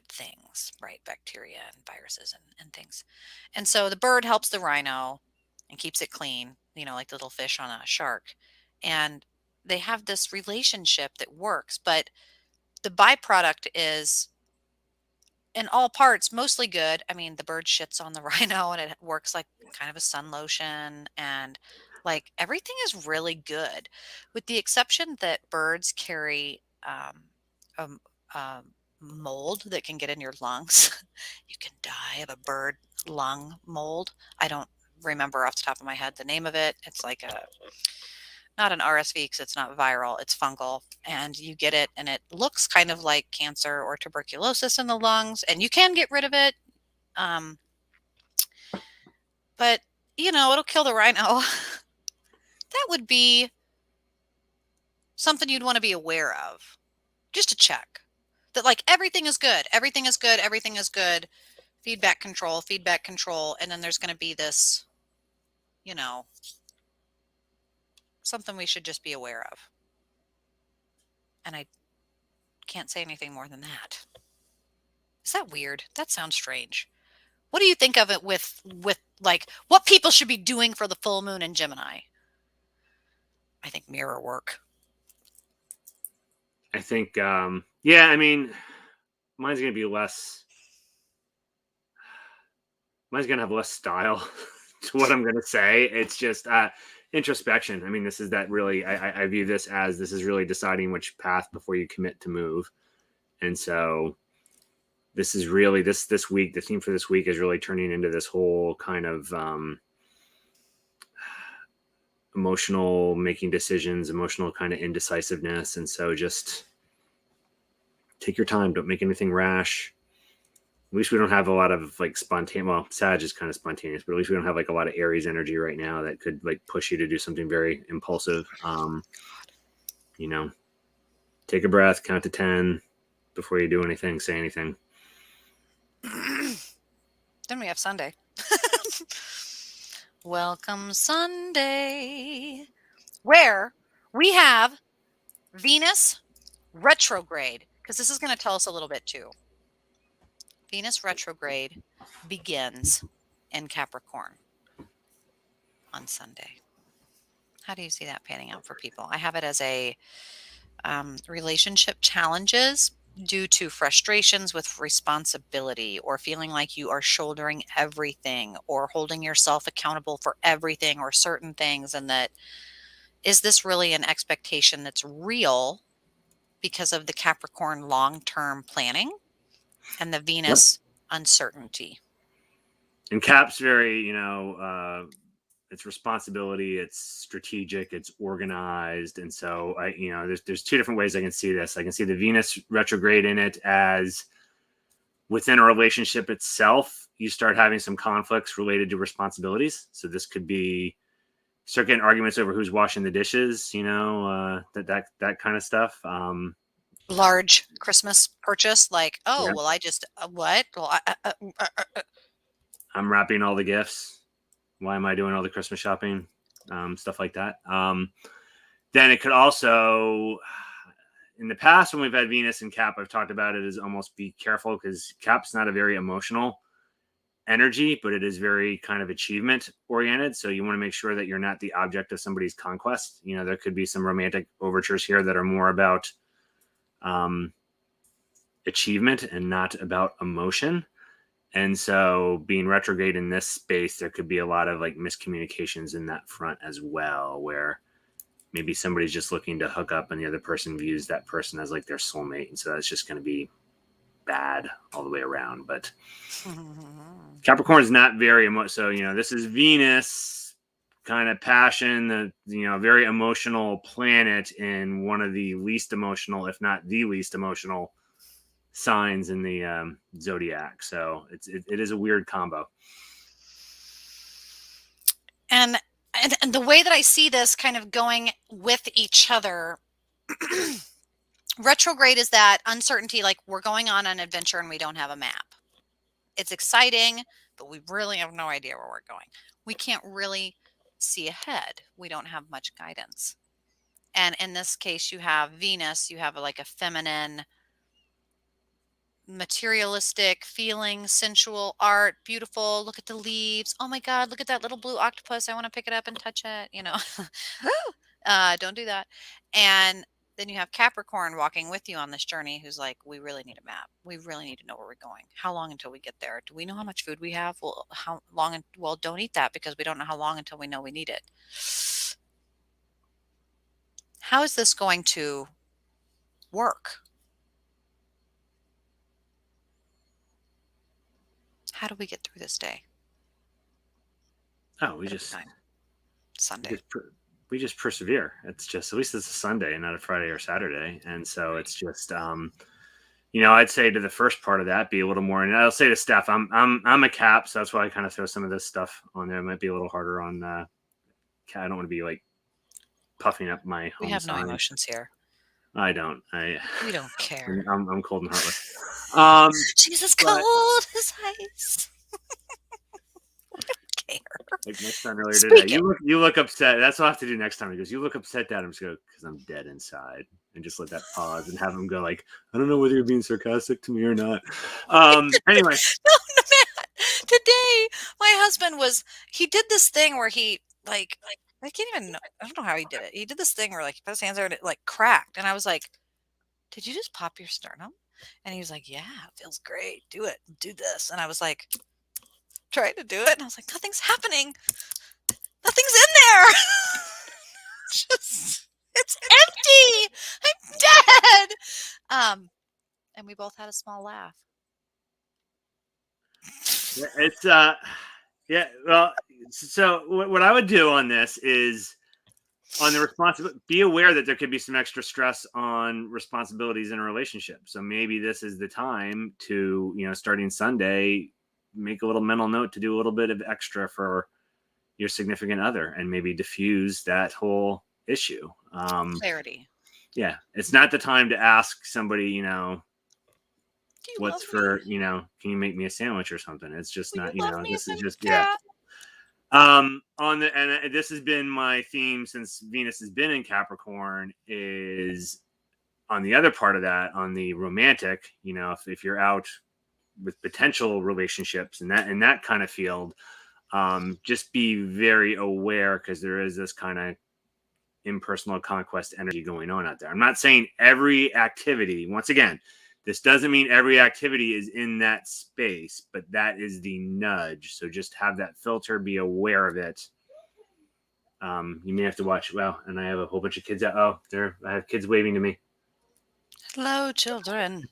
Speaker 2: things, right? Bacteria and viruses and things. And so the bird helps the rhino and keeps it clean, like the little fish on a shark. And they have this relationship that works, but the byproduct is, in all parts, mostly good. I mean, the bird shits on the rhino and it works like kind of a sun lotion, and like everything is really good, with the exception that birds carry a mold that can get in your lungs. You can die of a bird lung mold. I don't remember off the top of my head the name of it. It's like not an RSV, because it's not viral, it's fungal, and you get it and it looks kind of like cancer or tuberculosis in the lungs, and you can get rid of it. But it'll kill the rhino. That would be something you'd want to be aware of, just to check that like everything is good, everything is good, everything is good. Feedback control, and then there's going to be this, something we should just be aware of. And I can't say anything more than that. Is that weird? That sounds strange. What do you think of it with like what people should be doing for the full moon in Gemini? I think mirror work.
Speaker 1: I think, yeah, I mean, mine's going to be less. Mine's going to have less style to what I'm going to say. It's just introspection. I mean, this is that really, I view this as this is really deciding which path before you commit to move. And so this is really this week, the theme for this week is really turning into this whole kind of emotional making decisions, emotional kind of indecisiveness. And so just take your time. Don't make anything rash. At least we don't have a lot of like spontaneous. Well, Sag is kind of spontaneous, but at least we don't have like a lot of Aries energy right now that could like push you to do something very impulsive. Take a breath, count to 10 before you do anything, say anything.
Speaker 2: Then we have Sunday. Welcome Sunday, where we have Venus retrograde, because this is going to tell us a little bit too. Venus retrograde begins in Capricorn on Sunday. How do you see that panning out for people? I have it as a relationship challenges due to frustrations with responsibility, or feeling like you are shouldering everything, or holding yourself accountable for everything or certain things. And that, is this really an expectation that's real because of the Capricorn long-term planning and the Venus uncertainty?
Speaker 1: And Cap's very, it's responsibility, it's strategic, it's organized. And so there's two different ways I can see this. I can see the Venus retrograde in it as within a relationship itself, you start having some conflicts related to responsibilities. So this could be start getting arguments over who's washing the dishes, that kind of stuff.
Speaker 2: Large Christmas purchase, like, oh,
Speaker 1: Yeah.
Speaker 2: well, I just, what? Well,
Speaker 1: I'm wrapping all the gifts. Why am I doing all the Christmas shopping? Stuff like that. Then it could also, in the past, when we've had Venus and Cap, I've talked about it as almost be careful, because Cap's not a very emotional energy, but it is very kind of achievement oriented. So you want to make sure that you're not the object of somebody's conquest. There could be some romantic overtures here that are more about achievement and not about emotion. And so being retrograde in this space, there could be a lot of like miscommunications in that front as well, where maybe somebody's just looking to hook up and the other person views that person as like their soulmate. And so that's just going to be bad all the way around. But Capricorn is not very so, this is Venus kind of passion, the, very emotional planet in one of the least emotional, if not the least emotional signs in the zodiac. So it is a weird combo.
Speaker 2: And the way that I see this kind of going with each other, retrograde is that uncertainty, like we're going on an adventure and we don't have a map. It's exciting, but we really have no idea where we're going. We can't really see ahead. We don't have much guidance. And in this case, you have Venus, you have like a feminine, materialistic feeling, sensual art, beautiful. Look at the leaves. Oh my God, look at that little blue octopus. I want to pick it up and touch it. Don't do that. And then you have Capricorn walking with you on this journey, who's like, we really need a map. We really need to know where we're going. How long until we get there? Do we know how much food we have? Well, how long? Well, don't eat that, because we don't know how long until we know we need it. How is this going to work? How do we get through this day?
Speaker 1: Oh, we just
Speaker 2: Sunday.
Speaker 1: We just persevere. It's just, at least it's a Sunday and not a Friday or Saturday. And so it's just, I'd say to the first part of that, be a little more, and I'll say to Steph, I'm a Cap. So that's why I kind of throw some of this stuff on there. It might be a little harder on, I don't want to be like puffing up my home.
Speaker 2: We have
Speaker 1: sign.
Speaker 2: no emotions here.
Speaker 1: I don't.
Speaker 2: We don't care.
Speaker 1: I'm cold and heartless.
Speaker 2: She's as cold as ice.
Speaker 1: Like my son earlier today, you look upset. That's what I have to do next time. He goes, "You look upset, Dad." I'm just going, because I'm dead inside, and just let that pause and have him go like, "I don't know whether you're being sarcastic to me or not." Anyway,
Speaker 2: no, today my husband he did this thing where he like I can't even know. I don't know how he did it. He did this thing where like he put his hands there and it like cracked, and I was like, "Did you just pop your sternum?" And he was like, "Yeah, it feels great. Do it. Do this." And I was like, trying to do it, and I was like, nothing's happening. Nothing's in there. It's empty. I'm dead. And we both had a small laugh.
Speaker 1: It's yeah. Well, so what I would do on this is on the responsibility, be aware that there could be some extra stress on responsibilities in a relationship. So maybe this is the time to, starting Sunday, make a little mental note to do a little bit of extra for your significant other and maybe diffuse that whole issue.
Speaker 2: Clarity.
Speaker 1: Yeah. It's not the time to ask somebody,
Speaker 2: Do you
Speaker 1: what's
Speaker 2: love me?
Speaker 1: for, can you make me a sandwich or something? It's just
Speaker 2: Will you
Speaker 1: not,
Speaker 2: love me
Speaker 1: this
Speaker 2: if
Speaker 1: is
Speaker 2: I'm
Speaker 1: just,
Speaker 2: a
Speaker 1: yeah.
Speaker 2: cat?
Speaker 1: This has been my theme since Venus has been in Capricorn, is on the other part of that, on the romantic, if you're out with potential relationships and that kind of field, just be very aware, because there is this kind of impersonal conquest energy going on out there. I'm not saying every activity, once again, this doesn't mean every activity is in that space, but that is the nudge. So just have that filter, be aware of it. You may have to watch. Well, and I have a whole bunch of kids out. Oh, I have kids waving to me.
Speaker 2: Hello, children.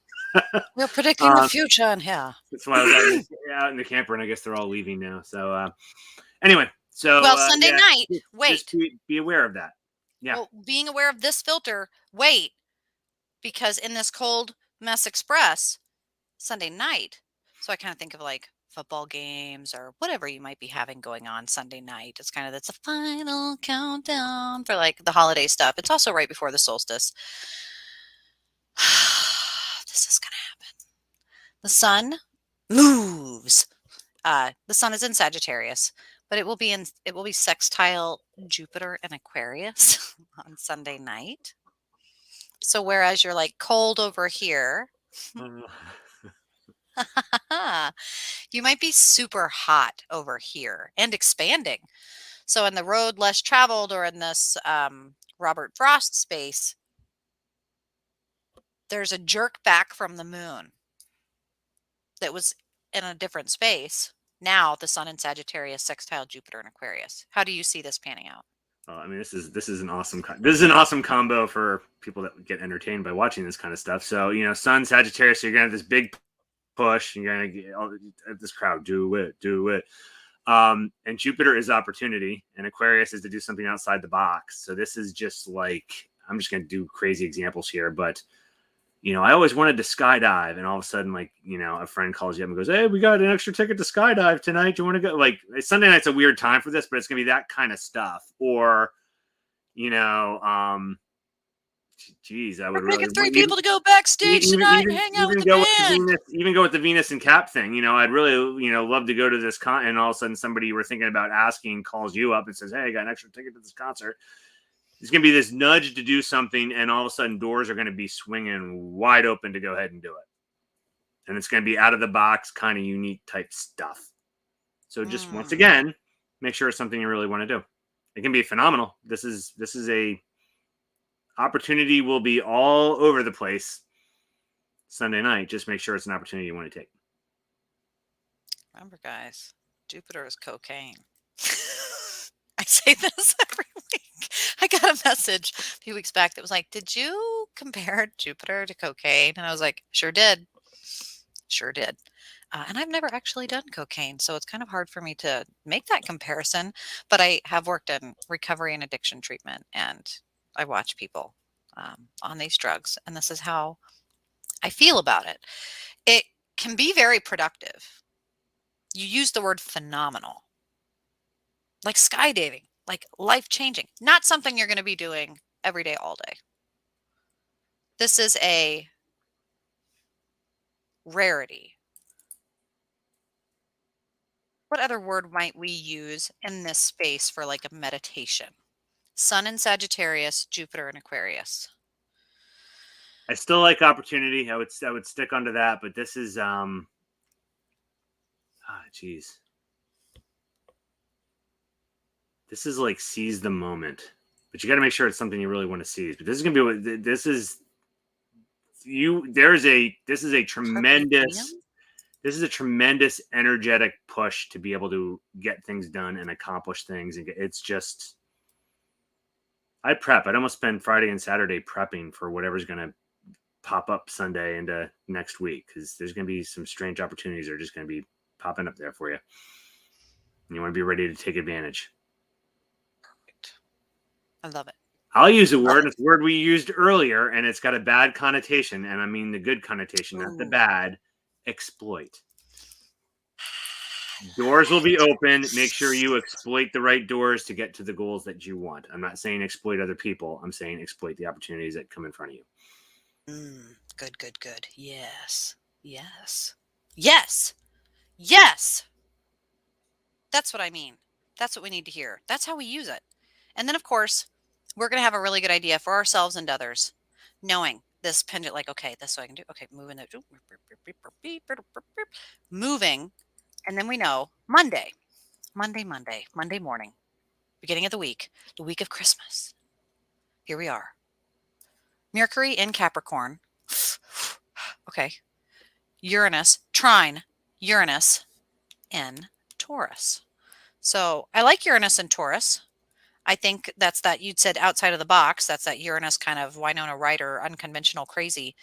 Speaker 2: We're predicting the future in here.
Speaker 1: That's why I was out in the camper, and I guess they're all leaving now. So anyway,
Speaker 2: Well, Sunday night.
Speaker 1: just be aware of that. Yeah.
Speaker 2: Well, being aware of this filter. Wait, because in this cold mess express, Sunday night. So I kind of think of like football games or whatever you might be having going on Sunday night. It's a final countdown for like the holiday stuff. It's also right before the solstice. This is going to happen. The sun moves. The sun is in Sagittarius, but it will be sextile Jupiter and Aquarius on Sunday night. So whereas you're like cold over here, you might be super hot over here and expanding. So in the road less traveled, or in this Robert Frost space, there's a jerk back from the moon that was in a different space. Now the sun in Sagittarius sextile Jupiter and Aquarius. How do you see this panning out?
Speaker 1: I mean, this is an awesome combo for people that get entertained by watching this kind of stuff. So Sun Sagittarius, so you're gonna have this big push. You're gonna get all this crowd do it. And Jupiter is opportunity, and Aquarius is to do something outside the box. So this is just like, I'm just gonna do crazy examples here, but I always wanted to skydive, and all of a sudden, like, a friend calls you up and goes, "Hey, we got an extra ticket to skydive tonight. Do you want to go?" Like, Sunday night's a weird time for this, but it's gonna be that kind of stuff. Or, geez, I would
Speaker 2: We're
Speaker 1: really
Speaker 2: picking 3 people to go backstage tonight and hang out with the band.
Speaker 1: Even go with the Venus and Cap thing. I'd really, love to go to this con, and all of a sudden somebody you were thinking about asking calls you up and says, "Hey, I got an extra ticket to this concert." There's going to be this nudge to do something, and all of a sudden doors are going to be swinging wide open to go ahead and do it. And it's going to be out of the box, kind of unique type stuff. So just once again, make sure it's something you really want to do. It can be phenomenal. This is a opportunity, will be all over the place Sunday night. Just make sure it's an opportunity you want to take.
Speaker 2: Remember, guys, Jupiter is cocaine. I say this every week. I got a message a few weeks back that was like, "Did you compare Jupiter to cocaine?" And I was like, "Sure did. Sure did." And I've never actually done cocaine, so it's kind of hard for me to make that comparison. But I have worked in recovery and addiction treatment, and I watch people on these drugs, and this is how I feel about it. It can be very productive. You use the word phenomenal, like skydiving, like life-changing, not something you're going to be doing every day, all day. This is a rarity. What other word might we use in this space for like a meditation? Sun in Sagittarius, Jupiter in Aquarius.
Speaker 1: I still like opportunity. I would stick onto that, but this is geez. This is like seize the moment, but you got to make sure it's something you really want to seize. But this is gonna be this is a tremendous energetic push to be able to get things done and accomplish things. And it's just, I prep. I'd almost spend Friday and Saturday prepping for whatever's going to pop up Sunday into next week, because there's going to be some strange opportunities that are just going to be popping up there for you. And you want to be ready to take advantage.
Speaker 2: Perfect. I love it.
Speaker 1: I'll use a word. It's a word we used earlier, and it's got a bad connotation. And I mean the good connotation, not the bad. Exploit. Doors will be open. Make sure you exploit the right doors to get to the goals that you want. I'm not saying exploit other people. I'm saying exploit the opportunities that come in front of you.
Speaker 2: Good. Yes. Yes. Yes. Yes. That's what I mean. That's what we need to hear. That's how we use it. And then, of course, we're going to have a really good idea for ourselves and others, knowing this pendulum, like, okay, this is what I can do. Okay, moving the moving. And then we know Monday morning, beginning of the week of Christmas. Here we are. Mercury in Capricorn. Okay. Uranus, trine Uranus in Taurus. So I like Uranus and Taurus. I think that's that you'd said outside of the box. That's that Uranus kind of Winona Ryder, unconventional, crazy.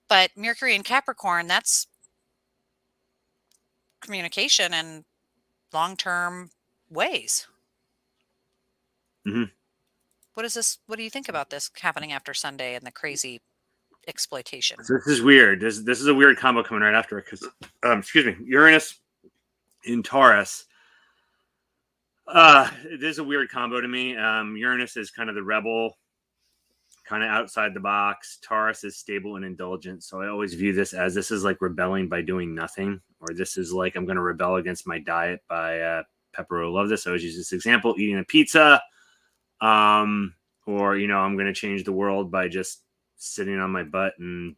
Speaker 2: But Mercury and Capricorn, that's communication and long-term ways.
Speaker 1: Mm-hmm.
Speaker 2: What is this? What do you think about this happening after Sunday and the crazy exploitation?
Speaker 1: So this is weird. This is a weird combo coming right after it because, excuse me, Uranus in Taurus. It is a weird combo to me. Uranus is kind of the rebel, kind of outside the box. Taurus is stable and indulgent. So I always view this as this is like rebelling by doing nothing, or this is like I'm going to rebel against my diet by Pepper will love this. I always use this example: eating a pizza, or I'm going to change the world by just sitting on my butt and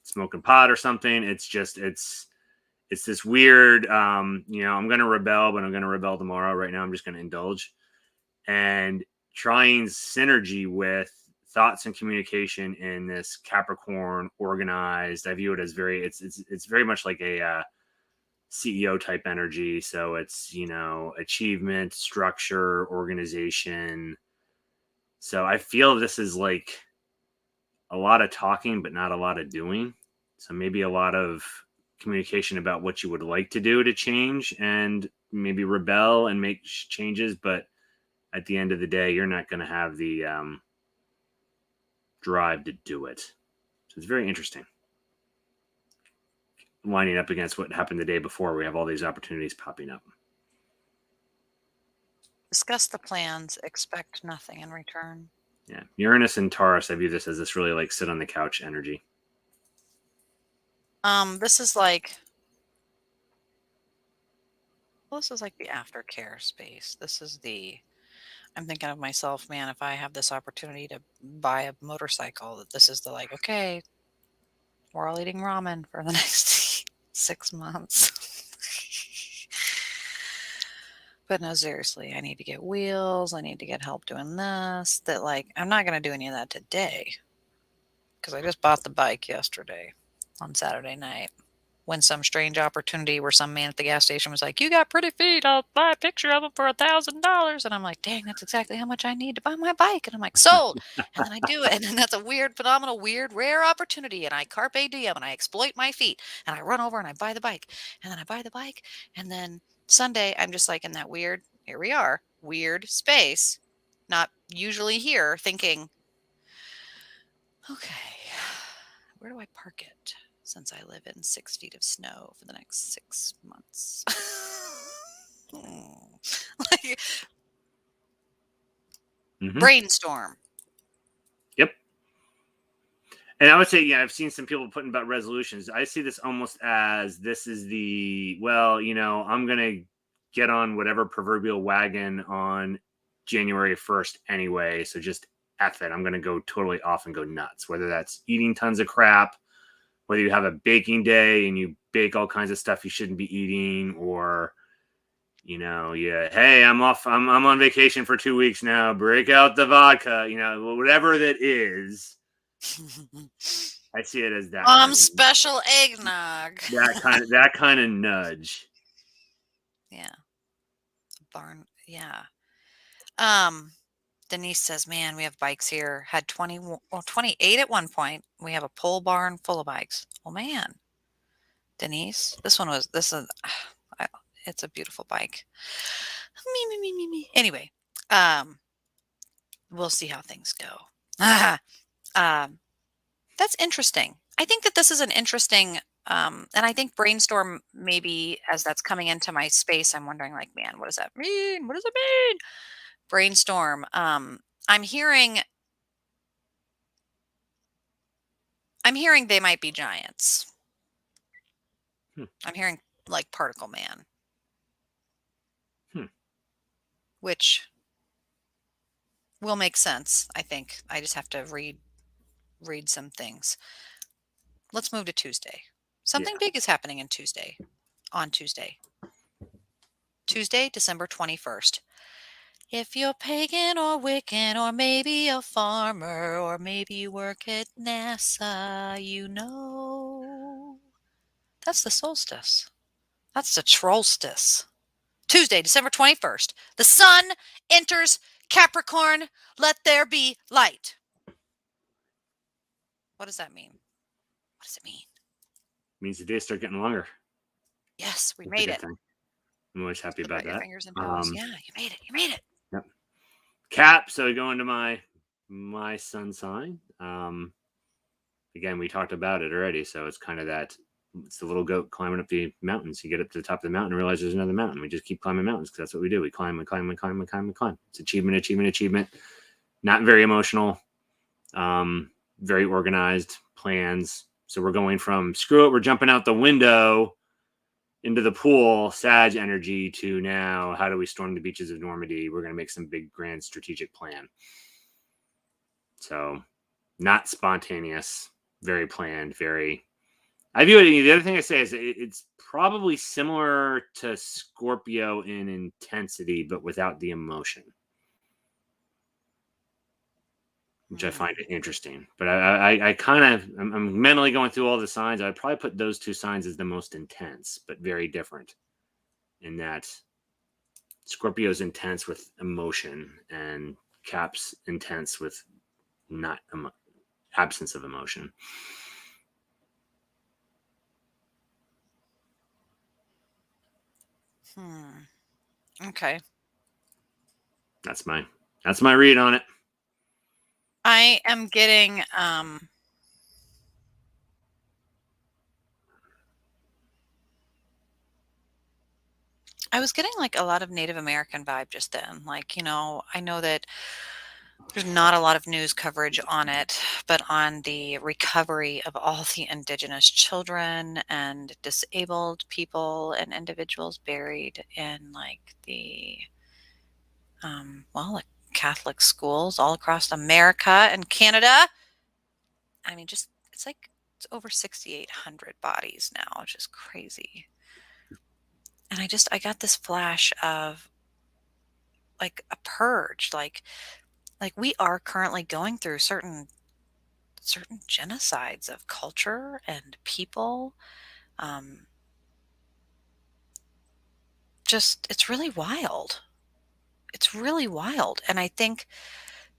Speaker 1: smoking pot or something. It's this weird, I'm going to rebel, but I'm going to rebel tomorrow. Right now, I'm just going to indulge. And trying synergy with thoughts and communication in this Capricorn organized, I view it as it's very much like a CEO type energy. So it's, achievement, structure, organization. So I feel this is like a lot of talking, but not a lot of doing. So maybe a lot of communication about what you would like to do to change and maybe rebel and make changes. But at the end of the day, you're not going to have the drive to do it. So it's very interesting. Lining up against what happened the day before, we have all these opportunities popping up.
Speaker 2: Discuss the plans, expect nothing in return.
Speaker 1: Yeah. Uranus and Taurus, I view this as this really like sit on the couch energy.
Speaker 2: This is like the aftercare space. I'm thinking of myself, man, if I have this opportunity to buy a motorcycle, that this is the like, okay, we're all eating ramen for the next 6 months. But no, seriously, I need to get wheels. I need to get help doing this. That like, I'm not going to do any of that today because I just bought the bike yesterday on Saturday night. When some strange opportunity where some man at the gas station was like, "You got pretty feet. I'll buy a picture of them for $1,000." And I'm like, "Dang, that's exactly how much I need to buy my bike." And I'm like, "Sold." And then I do it. And that's a weird, phenomenal, weird, rare opportunity. And I carpe diem and I exploit my feet and I run over and I buy the bike. And then I buy the bike. And then Sunday, I'm just like in that weird, here we are, weird space, not usually here, thinking, okay, where do I park it? Since I live in 6 feet of snow for the next 6 months. Like, brainstorm.
Speaker 1: Yep. And I would say, yeah, I've seen some people putting about resolutions. I see this almost as this is I'm going to get on whatever proverbial wagon on January 1st anyway. So just F it. I'm going to go totally off and go nuts, whether that's eating tons of crap, whether you have a baking day and you bake all kinds of stuff you shouldn't be eating, or, hey, I'm off. I'm on vacation for 2 weeks now. Break out the vodka, whatever that is. I see it as that.
Speaker 2: Special eggnog.
Speaker 1: That kind of nudge.
Speaker 2: Yeah. Barn. Yeah. Denise says, man, we have bikes here. Had 28 at one point. We have a pole barn full of bikes. Oh, man. Denise, it's a beautiful bike. Me. Anyway, we'll see how things go. That's interesting. I think that this is an interesting, and I think brainstorm maybe as that's coming into my space, I'm wondering like, man, what does that mean? What does it mean? Brainstorm. I'm hearing they might be giants. I'm hearing like particle man,
Speaker 1: Hmm.
Speaker 2: which will make sense. I think I just have to read some things. Let's move to Tuesday. Something
Speaker 1: Yeah.
Speaker 2: big is happening on Tuesday. Tuesday, December 21st. If you're pagan or Wiccan, or maybe a farmer, or maybe you work at NASA, you know. That's the solstice. That's the trollstice. Tuesday, December 21st. The sun enters Capricorn. Let there be light. What does that mean? What does it mean?
Speaker 1: Means the days start getting longer.
Speaker 2: Yes, we
Speaker 1: That's a
Speaker 2: made
Speaker 1: good
Speaker 2: it.
Speaker 1: thing. I'm always happy
Speaker 2: Put
Speaker 1: about
Speaker 2: your
Speaker 1: that.
Speaker 2: fingers and toes. Yeah, you made it. You made it.
Speaker 1: Yep. Cap. So we go into my sun sign. Again, we talked about it already. So it's kind of that. It's the little goat climbing up the mountains. You get up to the top of the mountain and realize there's another mountain. We just keep climbing mountains because that's what we do. We climb and climb and climb and climb and climb. It's achievement, achievement, achievement. Not very emotional. Very organized plans. So we're going from screw it, we're jumping out the window into the pool, Sag energy, to now, how do we storm the beaches of Normandy? We're going to make some big, grand strategic plan. So, not spontaneous, very planned, very. I view it. The other thing I say is it's probably similar to Scorpio in intensity, but without the emotion, which I find it interesting. But I kind of, I'm mentally going through all the signs. I'd probably put those two signs as the most intense, but very different in that Scorpio's intense with emotion and Cap's intense with not absence of emotion.
Speaker 2: Okay.
Speaker 1: That's my read on it.
Speaker 2: I am getting I was getting like a lot of Native American vibe just then. Like, I know that there's not a lot of news coverage on it, but on the recovery of all the indigenous children and disabled people and individuals buried in like the like Catholic schools all across America and Canada. I mean, just it's over 6,800 bodies now, which is crazy. And I got this flash of like a purge, like we are currently going through certain genocides of culture and people. Um, just it's really wild. It's really wild, and I think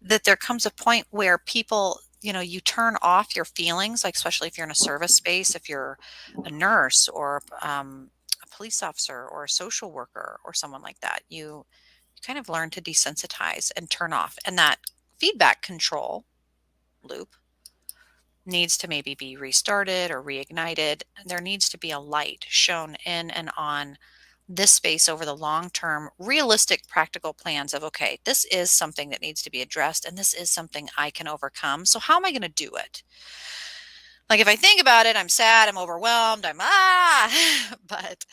Speaker 2: that there comes a point where people, you turn off your feelings, like especially if you're in a service space, if you're a nurse or a police officer or a social worker or someone like that, you kind of learn to desensitize and turn off. And that feedback control loop needs to maybe be restarted or reignited. There needs to be a light shown in and on this space over the long term, realistic, practical plans of, okay, this is something that needs to be addressed and this is something I can overcome. So, how am I going to do it? Like, if I think about it, I'm sad, I'm overwhelmed, but,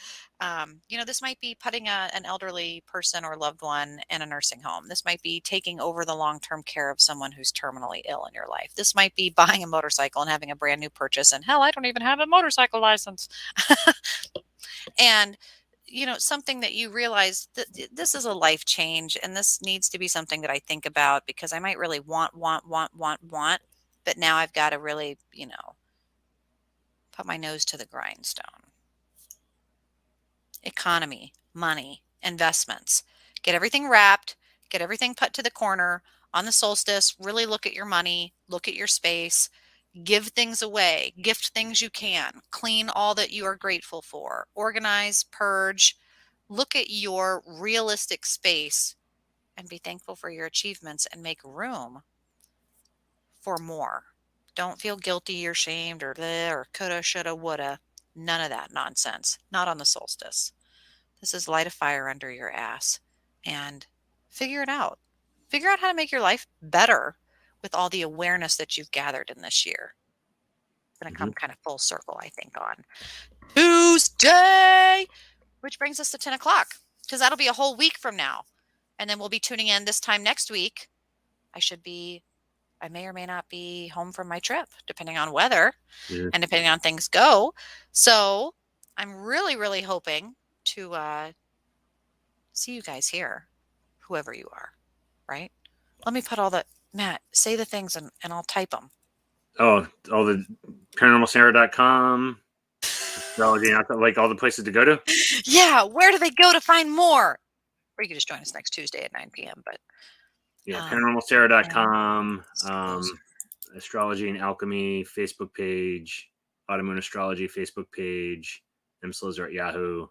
Speaker 2: this might be putting an elderly person or loved one in a nursing home. This might be taking over the long term care of someone who's terminally ill in your life. This might be buying a motorcycle and having a brand new purchase. And hell, I don't even have a motorcycle license. And something that you realize that this is a life change and this needs to be something that I think about because I might really want, but now I've got to really, put my nose to the grindstone. Economy, money, investments. Get everything wrapped, get everything put to the corner on the solstice. Really look at your money, look at your space, give things away, gift things you can, clean all that you are grateful for, organize, purge, look at your realistic space and be thankful for your achievements and make room for more. Don't feel guilty or shamed or bleh or coulda, shoulda, woulda. None of that nonsense. Not on the solstice. This is light a fire under your ass and figure it out. Figure out how to make your life better with all the awareness that you've gathered in this year. It's going to come kind of full circle, I think, on Tuesday, which brings us to 10 o'clock because that'll be a whole week from now. And then we'll be tuning in this time next week. I may or may not be home from my trip, depending on weather and depending on things go. So I'm really, really hoping to see you guys here, whoever you are, right? Let me put Matt, say the things and I'll type them.
Speaker 1: Oh, all the paranormalsarah.com, astrology, like all the places to go to.
Speaker 2: Yeah, where do they go to find more? Or you can just join us next Tuesday at 9 p.m. But
Speaker 1: yeah, paranormalsarah.com,
Speaker 2: those
Speaker 1: Astrology and Alchemy Facebook page, Automoon Astrology Facebook page, mslozer at Yahoo.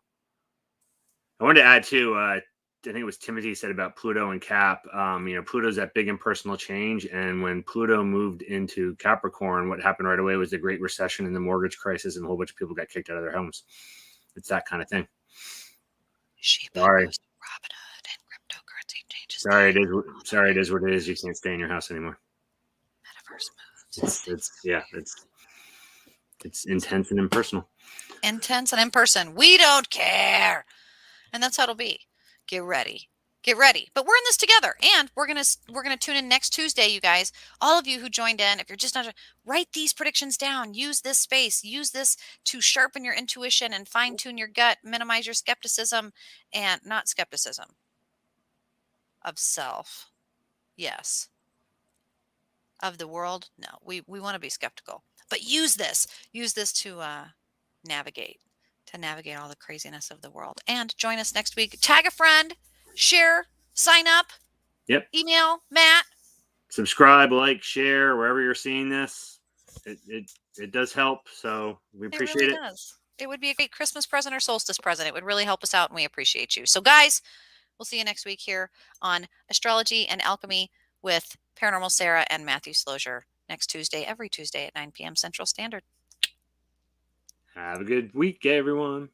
Speaker 1: I wanted to add too. I think it was Timothy said about Pluto and Cap. Pluto's that big impersonal change, and when Pluto moved into Capricorn, what happened right away was the Great Recession and the mortgage crisis, and a whole bunch of people got kicked out of their homes. It's that kind of thing. Sorry.
Speaker 2: Goes to Robinhood and cryptocurrency changes.
Speaker 1: Sorry, it is what it is. You can't stay in your house anymore.
Speaker 2: Metaverse moves.
Speaker 1: It's intense and impersonal.
Speaker 2: Intense and in person. We don't care. And that's how it'll be. Get ready. But we're in this together, and we're gonna tune in next Tuesday, you guys. All of you who joined in, if you're just not, write these predictions down. Use this space. Use this to sharpen your intuition and fine tune your gut. Minimize your skepticism, and not skepticism of self. Yes. Of the world. No, we want to be skeptical, but use this to navigate all the craziness of the world. And join us next week. Tag a friend, share, sign up.
Speaker 1: Yep.
Speaker 2: Email Matt.
Speaker 1: Subscribe, like, share wherever you're seeing this. It does help, so we appreciate it. Really
Speaker 2: does. It would be a great Christmas present or solstice present. It would really help us out, and we appreciate you. So, guys, we'll see you next week here on Astrology and Alchemy with Paranormal Sarah and Matthew Slozier next Tuesday, every Tuesday at 9 p.m. Central Standard.
Speaker 1: Have a good week, everyone.